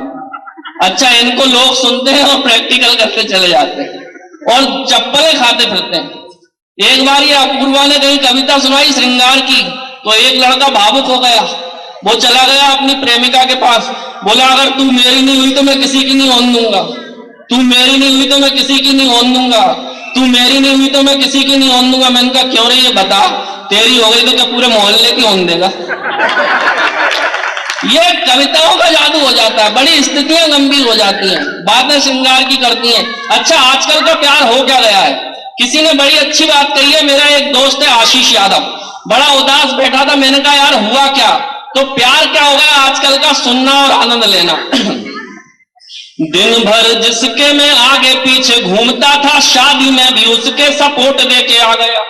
A: अच्छा, इनको लोग सुनते हैं और प्रैक्टिकल करते चले जाते हैं और चप्पलें खाते फिरते हैं। एक बार ये अपूर्वा ने कहीं कविता सुनाई श्रृंगार की, तो एक लड़का भावुक हो गया, वो चला गया अपनी प्रेमिका के पास, बोला अगर तू मेरी नहीं हुई तो मैं किसी की नहीं होने दूंगा, तू मेरी नहीं हुई तो मैं किसी की नहीं होने दूंगा, तू मेरी नहीं हुई तो मैं किसी की नहीं होने दूंगा। मैंने कहा क्यों रे, ये बता, तेरी हो गई तो क्या पूरे मोहल्ले की होने देगा? ये कविताओं का जादू हो जाता है, बड़ी स्थितियां गंभीर हो जाती हैं, बातें श्रृंगार की करती हैं। अच्छा, आजकल का प्यार हो क्या गया है? किसी ने बड़ी अच्छी बात कही है, मेरा एक दोस्त है आशीष यादव, बड़ा उदास बैठा था, मैंने कहा यार हुआ क्या? तो प्यार क्या हो गया आजकल का? सुनना और आनंद लेना। दिन भर जिसके मैं आगे पीछे घूमता था, शादी में भी उसके सपोर्ट देके आ गया।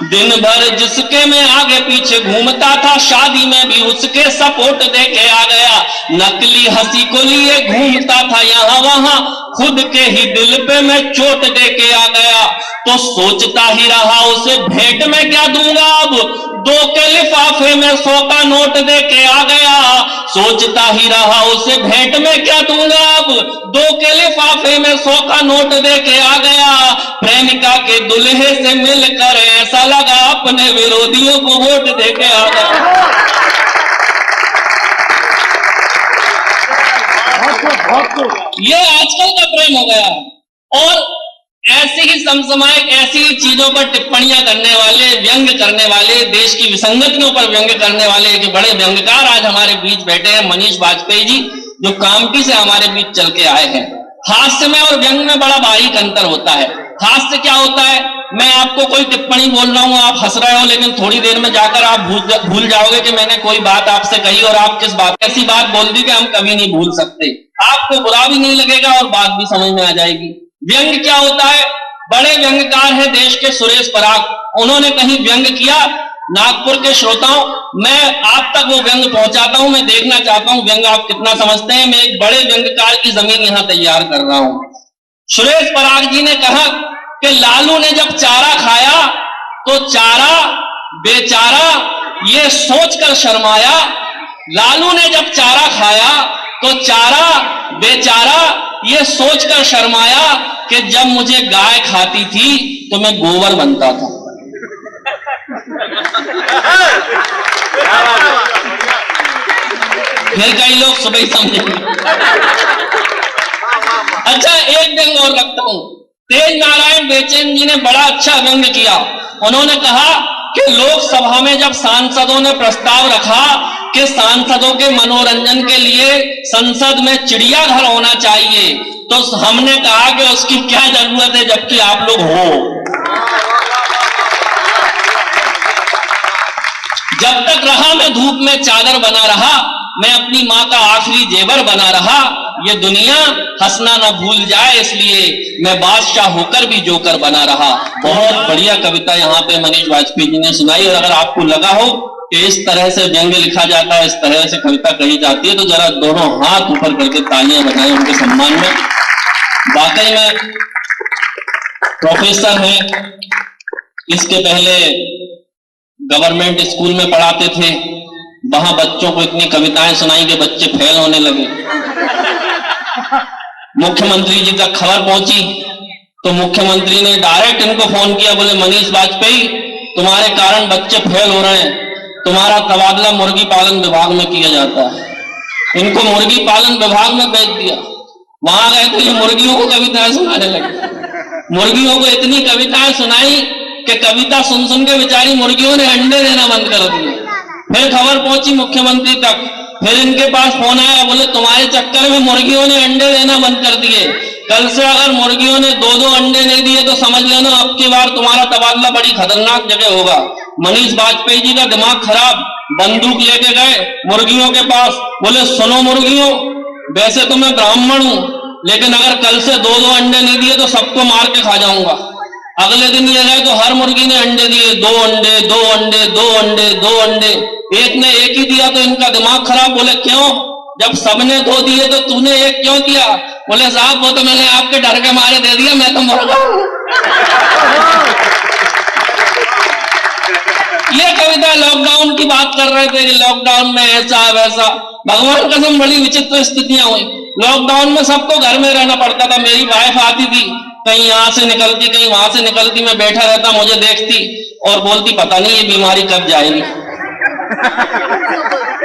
A: दिन भर जिसके मैं आगे पीछे घूमता था, शादी में भी उसके सपोर्ट देके आ गया। नकली हंसी को लिए घूमता था यहां वहां, खुद के ही दिल पे मैं चोट देके आ गया। तो सोचता ही रहा उसे भेंट में क्या दूंगा, अब 2 के लिफाफे में 100 का नोट देके आ गया। सोचता ही रहा उसे भेंट में क्या दूंगा, अब 2 के लिफाफे में 100 का नोट देके आ गया। प्रेमिका के दुल्हे से मिलकर ऐसा लगा अपने विरोधियों को वोट देके आ गया। ये आजकल का प्रेम हो गया। और ऐसी ही समसामयिक ऐसी ही चीजों पर टिप्पणियां करने वाले, व्यंग करने वाले, देश की विसंगतियों पर व्यंग करने वाले एक बड़े व्यंगकार आज हमारे बीच बैठे हैं, मनीष वाजपेयी जी, जो कामठी से हमारे बीच चल के आए हैं। हास्य में और व्यंग में बड़ा बारीक अंतर होता है। हास्य क्या होता है? मैं आपको कोई टिप्पणी बोल रहा हूं, आप हंस रहे हो, लेकिन थोड़ी देर में जाकर आप भूल जाओगे कि मैंने कोई बात आपसे कही और आप किस बात, ऐसी बात बोल दी कि हम कभी नहीं भूल सकते। आपको बुरा भी नहीं लगेगा और बात भी समझ में आ जाएगी। व्यंग क्या होता है? बड़े व्यंगकार हैं देश के सुरेश पराग, उन्होंने कहीं व्यंग किया। नागपुर के श्रोताओं, मैं आप तक वो व्यंग पहुंचाता हूं, मैं देखना चाहता हूं व्यंग आप कितना समझते हैं। मैं एक बड़े व्यंगकार की जमीन यहां तैयार कर रहा हूं। सुरेश पराग जी ने कहा कि लालू ने जब चारा खाया तो चारा बेचारा ये सोचकर शर्माया। लालू ने जब चारा खाया तो चारा बेचारा ये सोचकर शर्माया कि जब मुझे गाय खाती थी तो मैं गोबर बनता था। फिर कई लोग सुबह ही समझेंगे। अच्छा, एक व्यंग और रखता हूं। तेज नारायण बेचैन जी ने बड़ा अच्छा व्यंग किया। उन्होंने कहा कि लोकसभा में जब सांसदों ने प्रस्ताव रखा कि सांसदों के मनोरंजन के लिए संसद में चिड़ियाघर होना चाहिए, तो हमने कहा कि उसकी क्या जरूरत है जबकि आप लोग हो। जब तक रहा मैं धूप में चादर बना रहा, मैं अपनी मां का आखिरी जेवर बना रहा। ये दुनिया हंसना ना भूल जाए, इसलिए मैं बादशाह होकर भी जोकर बना रहा। बहुत बढ़िया कविता यहाँ पे मनीष वाजपेयी जी ने सुनाई। और अगर आपको लगा हो कि इस तरह से व्यंग्य लिखा जाता है, इस तरह से कविता कही जाती है, तो जरा दोनों हाथ ऊपर करके तालियां बजाएं उनके सम्मान में। वाकई में प्रोफेसर हैं, इसके पहले गवर्नमेंट स्कूल में पढ़ाते थे, वहां बच्चों को इतनी कविताएं सुनाई कि बच्चे फेल होने लगे। मुख्यमंत्री जी तक खबर पहुंची तो मुख्यमंत्री ने डायरेक्ट इनको फोन किया, बोले मनीष वाजपेयी, तुम्हारे कारण बच्चे फेल हो रहे हैं, तुम्हारा तबादला मुर्गी पालन विभाग में किया जाता है। इनको मुर्गी पालन विभाग में भेज दिया। वहां गए तो ये मुर्गियों को कविताएं सुनाने लगे। मुर्गियों को इतनी कविताएं सुनाई कि कविता सुन सुन के बेचारी मुर्गियों ने अंडे देना बंद कर दिए। फिर खबर पहुंची मुख्यमंत्री तक, फिर इनके पास फोन आया, बोले तुम्हारे चक्कर में मुर्गियों ने अंडे देना बंद कर दिए। कल से अगर मुर्गियों ने 2-2 अंडे नहीं दिए तो समझ लेना अब की बार तुम्हारा तबादला बड़ी खतरनाक जगह होगा। मनीष वाजपेयी जी का दिमाग खराब, बंदूक लेके गए मुर्गियों के पास, बोले सुनो मुर्गियों, वैसे तो मैं ब्राह्मण हूं, लेकिन अगर कल से 2-2 अंडे नहीं दिए तो सबको मार के खा जाऊंगा। अगले दिन ये गए तो हर मुर्गी ने अंडे दिए, 2 अंडे 2 अंडे 2 अंडे 2 अंडे। एक ने एक ही दिया तो इनका दिमाग खराब। बोले क्यों, जब सबने 2 दिए तो तूने एक क्यों दिया? बोले साहब वो तो मैंने आपके डर के मारे दे दिया, मैं तो मुर्गा हूं। ये कविता लॉकडाउन की बात कर रहे थे, लॉकडाउन में ऐसा वैसा। भगवान कसम बड़ी विचित्र स्थितियां हुई। लॉकडाउन में सबको घर में रहना पड़ता था। मेरी वाइफ आती थी, कहीं यहां से निकलती कहीं वहां से निकलती, मैं बैठा रहता, मुझे देखती और बोलती पता नहीं ये बीमारी कब जाएगी।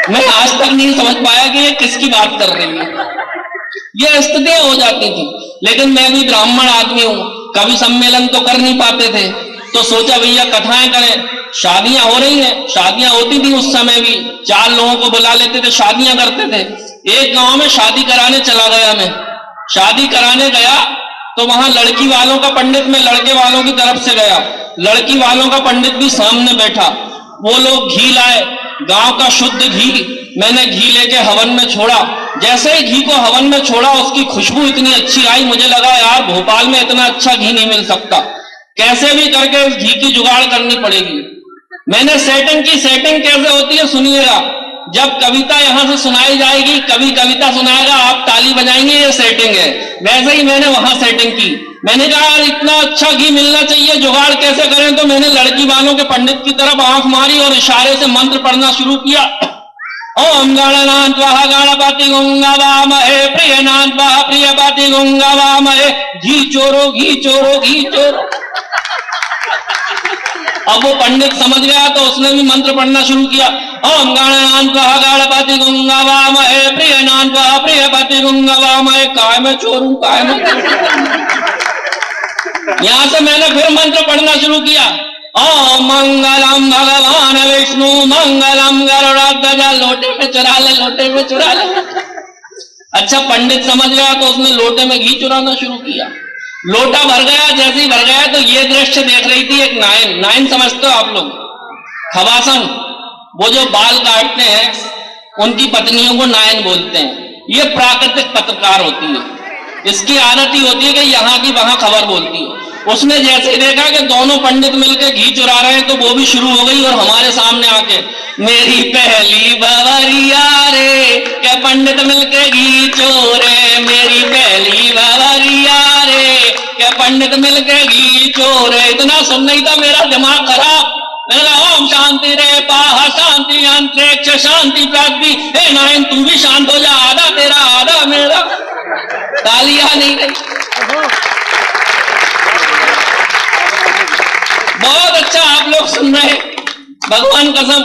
A: मैं आज तक नहीं समझ पाया कि ये किसकी बात कर रही है। ये स्थितियां हो जाती थी। लेकिन मैं भी ब्राह्मण आदमी हूं, कभी सम्मेलन तो कर नहीं पाते थे, तो सोचा भैया कथाएं करें। शादियां हो रही हैं, शादियां होती थी उस समय भी, 4 लोगों को बुला लेते थे, शादियां करते थे। एक गांव में शादी कराने चला गया मैं, शादी कराने गया तो वहां लड़की वालों का पंडित, मैं लड़के वालों की तरफ से गया, लड़की वालों का पंडित भी सामने बैठा। वो लोग घी लाए, गांव का शुद्ध घी, मैंने घी लेके हवन में छोड़ा। जैसे ही घी को हवन में छोड़ा, उसकी खुशबू इतनी अच्छी आई, मुझे लगा यार भोपाल में इतना अच्छा घी नहीं मिल सकता, कैसे भी करके उस घी की जुगाड़ करनी पड़ेगी। मैंने सेटिंग की। सेटिंग कैसे होती है सुनिएगा, जब कविता यहां से सुनाई जाएगी, कवि कविता सुनाएगा, आप ताली बजाएंगे, ये सेटिंग है। वैसे ही मैंने वहां सेटिंग की। मैंने कहा यार इतना अच्छा घी मिलना चाहिए, जुगाड़ कैसे करें। तो मैंने लड़की वालों के पंडित की तरफ आंख मारी और इशारे से मंत्र पढ़ना शुरू किया। ओम गणनाथ वह गणपति गुंगवामहे, प्रियनाथ वह प्रियपति गुंगवामहे, घी चोरो घी चोरो घी चोरो। अब वो पंडित समझ गया तो उसने भी मंत्र पढ़ना शुरू किया। ओम गणनाथ वह गणपति गुंगवामहे, प्रियनाथ वह प्रियपति गुंगवामहे, काय में चोरू काय में। यहां से मैंने फिर मंत्र पढ़ना शुरू किया। ओम मंगलम भगवान विष्णु मंगलम गरुड़ध्वज, लोटे में चुरा ले लोटे में चुरा ले। अच्छा पंडित समझ गया तो उसने लोटे में घी चुराना शुरू किया। लोटा भर गया, जैसे ही भर गया तो ये दृश्य देख रही थी एक नायन। नायन समझते हो आप लोग? खवासन, वो जो बाल काटते हैं उनकी पत्नियों को नायन बोलते हैं। ये प्राकृतिक पत्रकार होती है, इसकी आदत ही होती है कि यहाँ की वहां खबर बोलती है। उसने जैसे ही देखा कि दोनों पंडित मिलकर घी चुरा रहे हैं तो वो भी शुरू हो गई और हमारे सामने आके मेरी पहली बवरिया रे, क्या पंडित मिलके घी चोरे, मेरी पहली बवरिया रे, क्या पंडित मिलके घी चोरे। इतना सुन नहीं था मेरा दिमाग खराब। मैंने कहा ओम शांति रे पाह शांति अंतरिक्ष शांति पृथ्वी। हे नारायण तू भी शांत हो जा, आधा तेरा आधा मेरा। तालियां नहीं गई। बहुत अच्छा आप लोग सुन रहे हैं, भगवान कसम।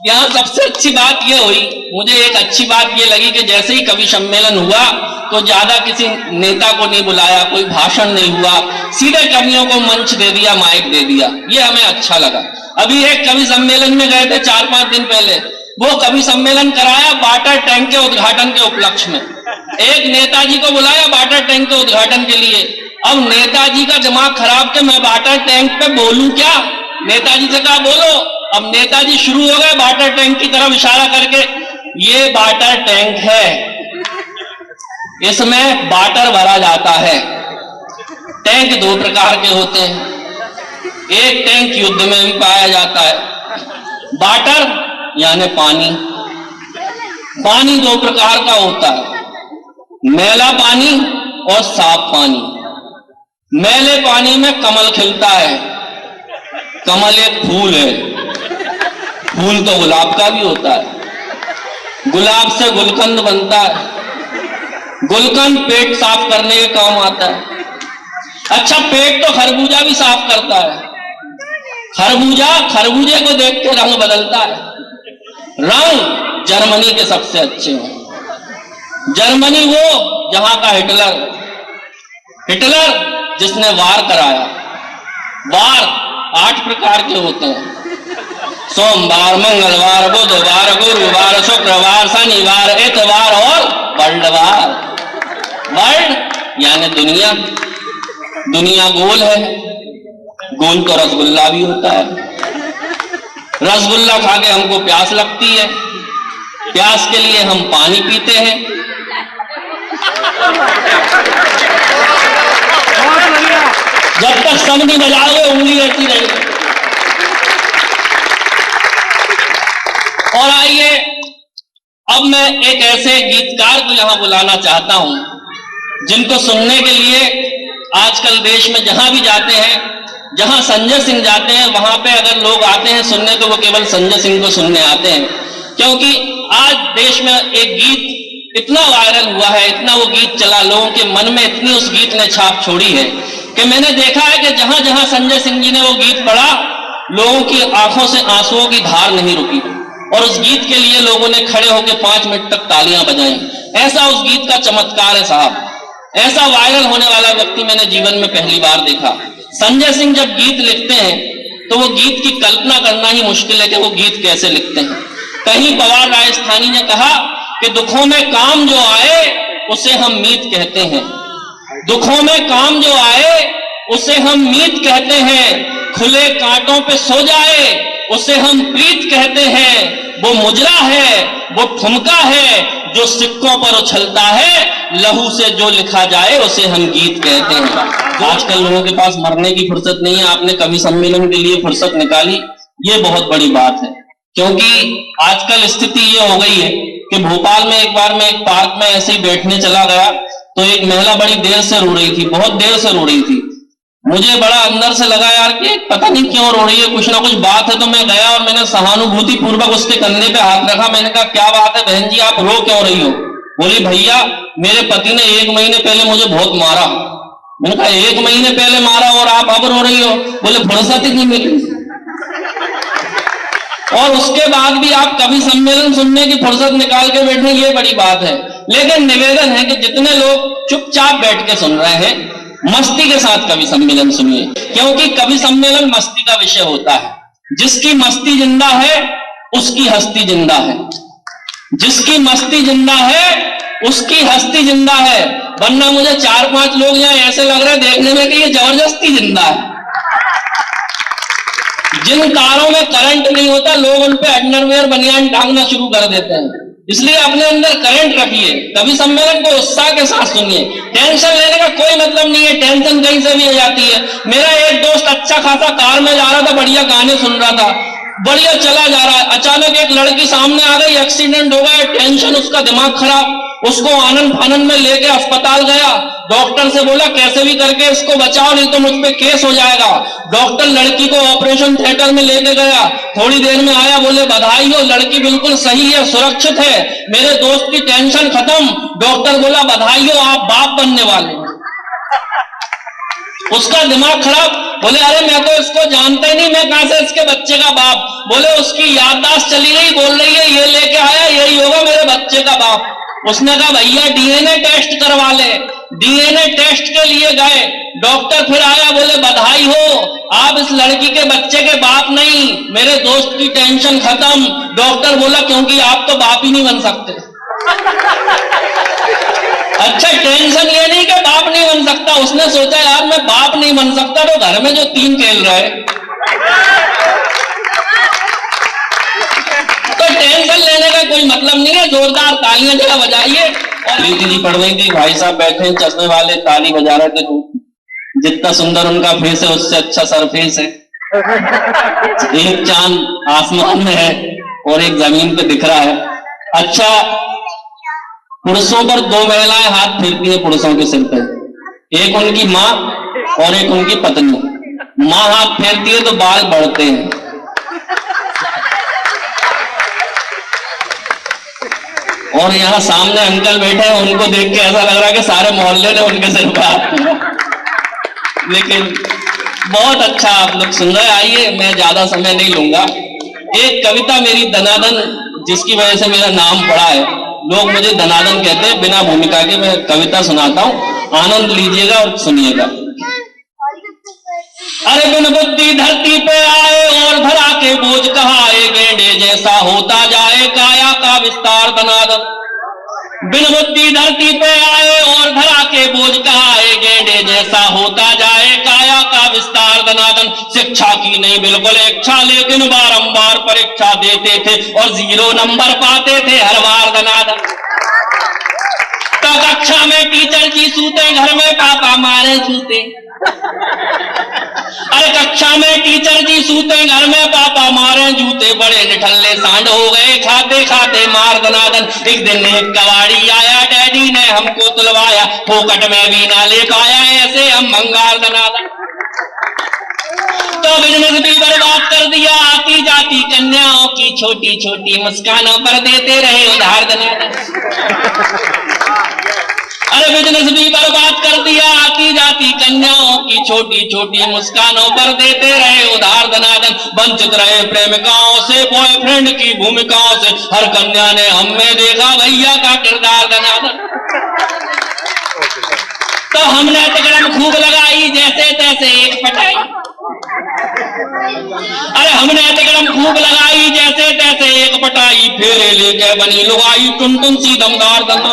A: यहाँ सबसे अच्छी बात ये हुई, मुझे एक अच्छी बात ये लगी कि जैसे ही कवि सम्मेलन हुआ तो ज्यादा किसी नेता को नहीं बुलाया, कोई भाषण नहीं हुआ, सीधे कवियों को मंच दे दिया, माइक दे दिया। ये हमें अच्छा लगा। अभी एक कवि सम्मेलन में गए थे 4-5 दिन पहले, वो कवि सम्मेलन कराया वाटर टैंक के उद्घाटन के उपलक्ष्य में। एक नेताजी को बुलाया वाटर टैंक के उद्घाटन के लिए। अब नेताजी का दिमाग खराब कि मैं वाटर टैंक पे बोलूं क्या। नेताजी से कहा बोलो। अब नेताजी शुरू हो गए वाटर टैंक की तरफ इशारा करके, ये वाटर टैंक है, इसमें वाटर भरा जाता है। टैंक 2 प्रकार के होते हैं। एक टैंक युद्ध में भी पाया जाता है। वाटर यानी पानी। पानी 2 प्रकार का होता है, मैला पानी और साफ पानी। मैले पानी में कमल खिलता है। कमल एक फूल है, फूल तो गुलाब का भी होता है। गुलाब से गुलकंद बनता है। गुलकंद पेट साफ करने के काम आता है। अच्छा पेट तो खरबूजा भी साफ करता है। खरबूजे को देख के रंग बदलता है। रंग जर्मनी के सबसे अच्छे हैं। जर्मनी वो जहां का हिटलर जिसने वार कराया। वार 8 प्रकार के होते हैं, सोमवार, मंगलवार, बुधवार, गुरुवार, शुक्रवार, शनिवार, इतवार और वर्ल्डवार। वर्ल्ड यानी दुनिया। दुनिया गोल है, गोल तो रसगुल्ला भी होता है। रसगुल्ला खा के हमको प्यास लगती है, प्यास के लिए हम पानी पीते हैं। जब तक सम नहीं बजाओगे उंगली रहती रहेगी। और आइए अब मैं एक ऐसे गीतकार को यहां बुलाना चाहता हूं जिनको सुनने के लिए आजकल देश में जहां भी जाते हैं, जहां संजय सिंह जाते हैं, वहां पे अगर लोग आते हैं सुनने तो वो केवल संजय सिंह को सुनने आते हैं। क्योंकि आज देश में एक गीत इतना वायरल हुआ है, इतना वो गीत चला, लोगों के मन में इतनी उस गीत ने छाप छोड़ी है कि मैंने देखा है कि जहां जहां संजय सिंह जी ने वो गीत पढ़ा, लोगों की आंखों से आंसुओं की धार नहीं रुकी और उस गीत के लिए लोगों ने खड़े होकर 5 मिनट तक तालियां बजाई। ऐसा उस गीत का चमत्कार है साहब। ऐसा वायरल होने वाला व्यक्ति मैंने जीवन में पहली बार देखा। संजय सिंह जब गीत लिखते हैं तो वो गीत की कल्पना करना ही मुश्किल है कि वो गीत कैसे लिखते हैं। कहीं पवार राजस्थानी ने कहा कि दुखों में काम जो आए उसे हम मीत कहते हैं, दुखों में काम जो आए उसे हम मीत कहते हैं, खुले कांटों पे सो जाए उसे हम प्रीत कहते हैं, वो मुजरा है वो ठुमका है जो सिक्कों पर उछलता है, लहू से जो लिखा जाए उसे हम गीत कहते हैं। आजकल लोगों के पास मरने की फुर्सत नहीं है, आपने कवि सम्मेलन के लिए फुर्सत निकाली, ये बहुत बड़ी बात है। क्योंकि आजकल स्थिति ये हो गई है कि भोपाल में एक बार मैं एक पार्क में ऐसे ही बैठने चला गया तो एक महिला बड़ी देर से रो रही थी, बहुत देर से रो रही थी। मुझे बड़ा अंदर से लगा यार कि पता नहीं क्यों रो रही है, कुछ ना कुछ बात है। तो मैं गया और मैंने सहानुभूति पूर्वक उसके कंधे पे हाथ रखा। मैंने कहा क्या बात है बहन जी, आप रो क्यों रही हो? बोली भैया मेरे पति ने 1 महीने पहले मुझे बहुत मारा। मैंने कहा 1 महीने पहले मारा और आप अब रो रही हो? बोले फुर्सत ही नहीं मिली। और उसके बाद भी आप कवि सम्मेलन सुनने की फुर्सत निकाल के बैठे, ये बड़ी बात है। लेकिन निवेदन है कि जितने लोग चुपचाप बैठ के सुन रहे हैं, मस्ती के साथ कवि सम्मेलन सुनिए, क्योंकि कवि सम्मेलन मस्ती का विषय होता है। जिसकी मस्ती जिंदा है उसकी हस्ती जिंदा है, जिसकी मस्ती जिंदा है उसकी हस्ती जिंदा है। वरना मुझे 4-5 लोग यहाँ ऐसे लग रहे हैं देखने में कि ये जबरदस्ती जिंदा है। जिन कारों में करंट नहीं होता लोग उन पे अंडरवेयर बनियान टांगना शुरू कर देते हैं। इसलिए अपने अंदर करंट रखिए, कवि सम्मेलन को उत्साह के साथ सुनिए। टेंशन लेने का कोई मतलब नहीं है, टेंशन कहीं से भी हो जाती है। मेरा एक दोस्त अच्छा खासा कार में जा रहा था, बढ़िया गाने सुन रहा था, बढ़िया चला जा रहा है। अचानक एक लड़की सामने आ गई, एक्सीडेंट हो गया, टेंशन, उसका दिमाग खराब। उसको आनंद फानंद में लेके अस्पताल गया। डॉक्टर से बोला कैसे भी करके इसको बचाओ नहीं तो मुझ पे केस हो जाएगा। डॉक्टर लड़की को ऑपरेशन थिएटर में लेके गया। थोड़ी देर में आया, बोले बधाई हो, लड़की बिल्कुल सही है, सुरक्षित है, मेरे दोस्त की टेंशन खत्म। डॉक्टर बोला बधाई हो, आप बाप बनने वाले। उसका दिमाग खराब। बोले अरे मैं तो इसको जानता ही नहीं, मैं कहां से इसके बच्चे का बाप। बोले उसकी याददाश्त चली गई, बोल रही है ये लेके आया यही होगा मेरे बच्चे का बाप। उसने कहा भैया डीएनए टेस्ट करवा ले। डीएनए टेस्ट के लिए गए, डॉक्टर फिर आया, बोले बधाई हो, आप इस लड़की के बच्चे के बाप नहीं, मेरे दोस्त की टेंशन खत्म। डॉक्टर बोला क्योंकि आप तो बाप ही नहीं बन सकते। अच्छा, टेंशन ये नहीं कि बाप नहीं बन सकता, उसने सोचा यार मैं बाप नहीं बन सकता तो घर में जो 3 खेल रहे, तो टेंशन लेने का कोई मतलब नहीं है। जोरदार तालियां जरा बजाइए। और प्रीति जी पढ़ रही थी, भाई साहब बैठे हैं चश्मे वाले, ताली बजा रहे थे। जितना सुंदर उनका फेस है उससे अच्छा सरफेस है। एक चांद आसमान में है और एक जमीन पे दिख रहा है। अच्छा, पुरुषों पर 2 महिलाएं हाथ फेरती है पुरुषों के सिर पे, एक उनकी माँ और एक उनकी पत्नी। माँ हाथ फेरती है तो बाल बढ़ते हैं, और यहाँ सामने अंकल बैठे हैं, उनको देख के ऐसा लग रहा है कि सारे मोहल्ले ने उनके सिर पे हाथ फेरा। लेकिन बहुत अच्छा आप लोग सुन रहे। आइए मैं ज्यादा समय नहीं लूंगा। एक कविता मेरी दनादन, जिसकी वजह से मेरा नाम पड़ा है, लोग मुझे दनादन कहते हैं, बिना भूमिका के मैं कविता सुनाता हूं, आनंद लीजिएगा और सुनिएगा। अरे बिन बुद्धि धरती पे आए और धरा के बोझ कहाए, गेंडे जैसा होता जाए काया का विस्तार दनादन। बिन बुद्धि धरती पे आए और धरा के बोझ कहाए, गेंडे जैसा होता जाए काया का विस्तार दनादन। शिक्षा की नहीं बिल्कुल इच्छा, लेकिन बारंबार परीक्षा देते थे और 0 नंबर पाते थे हर बार दनादन। तो कक्षा में टीचर जी सूते, घर में पापा मारे जूते। अरे कक्षा में टीचर जी सूते, घर में पापा मारे जूते, बड़े निठल्ले सांड हो गए खाते खाते मार दनादन। एक दिन एक कबाड़ी आया, डैडी ने हमको तुलवाया, फोकट में भी ना ले पाया, ऐसे हम भंगार दनादन। तो बिजनेस भी बर्बाद कर दिया, आती जाती कन्याओं की छोटी छोटी मुस्कानों पर देते रहे उधार दनादन। अरे बिजनेस भी बर्बाद कर दिया, आती जाती कन्याओं की छोटी छोटी मुस्कानों पर देते रहे उधार दनादन। वंचित रहे प्रेमिकाओं से, बॉयफ्रेंड की भूमिकाओं से, हर कन्या ने हम में देखा भैया का किरदार दनादन। तो हमने तिकड़म खूब लगाई, जैसे तैसे एक पटाई, अरे हमने तगड़म खूब लगाई जैसे तैसे एक पटाई फेरे लेके बनी लुगाई टुनटुन सी दमदार दंगा।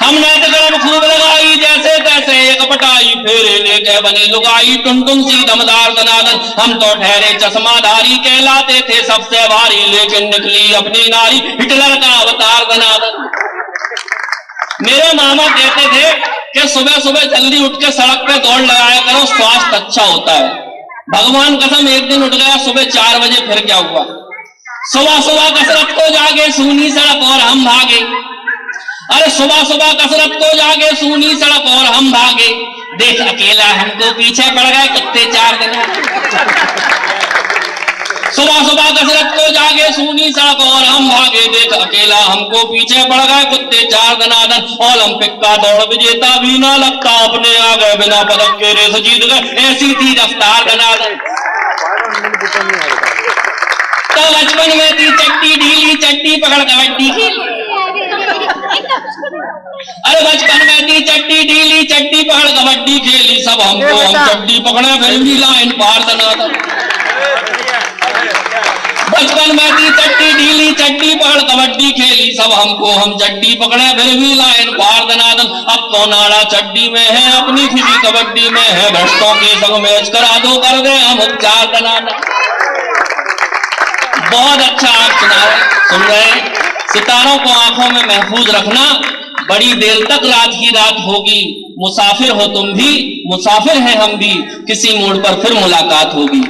A: हमने तगड़म खूब लगाई जैसे तैसे एक पटाई फेरे लेके बनी लुगाई टुनटुन सी दमदार दनादन। हम तो ठहरे चश्माधारी कहलाते थे सबसे भारी लेकिन निकली अपनी नारी हिटलर का अवतार दनादन। मेरे मामा कहते थे कि सुबह सुबह जल्दी उठ के सड़क पे दौड़ लगाया करो, स्वास्थ्य अच्छा होता है। भगवान कसम एक दिन उठ गया सुबह 4 बजे, फिर क्या हुआ? सुबह सुबह कसरत को जागे सूनी सड़क और हम भागे। अरे सुबह सुबह कसरत को जागे सूनी सड़क और हम भागे, देख अकेला हमको पीछे पड़ गए कुत्ते 4 दिन। सुबह सुबह कसरत को जागे सूनी सड़क और हम भागे, देख अकेला हमको पीछे पड़ गए कुत्ते 4 दनादन। ओलंपिक का दौड़ विजेता भी ना लगता, अपने आ गए बिना पदक के रेस जीत गए, ऐसी थी रफ्तार दनादन। तो बचपन में थी चट्टी ढीली चट्टी पकड़ कबड्डी खेली। अरे बचपन में थी चट्टी ढीली चट्टी पकड़ कबड्डी खेली, सब हमको हम चट्टी पकड़े फिर भी लाइन पार दनादन। बचपन में थी चट्टी ढीली चट्टी पकड़ कबड्डी खेली, सब हमको हम चट्टी पकड़े फिर भी लाइन पार दनादन। अब तो नाड़ा चड्डी में है अपनी खुशी कबड्डी में है, भ्रष्टों के संग मैच करा दो कर दे हम उपचार दनादन। बहुत अच्छा आप सुन रहे। सितारों को आंखों में महफूज रखना, बड़ी देर तक रात की रात होगी, मुसाफिर हो तुम भी मुसाफिर हैं हम भी, किसी मोड़ पर फिर मुलाकात होगी।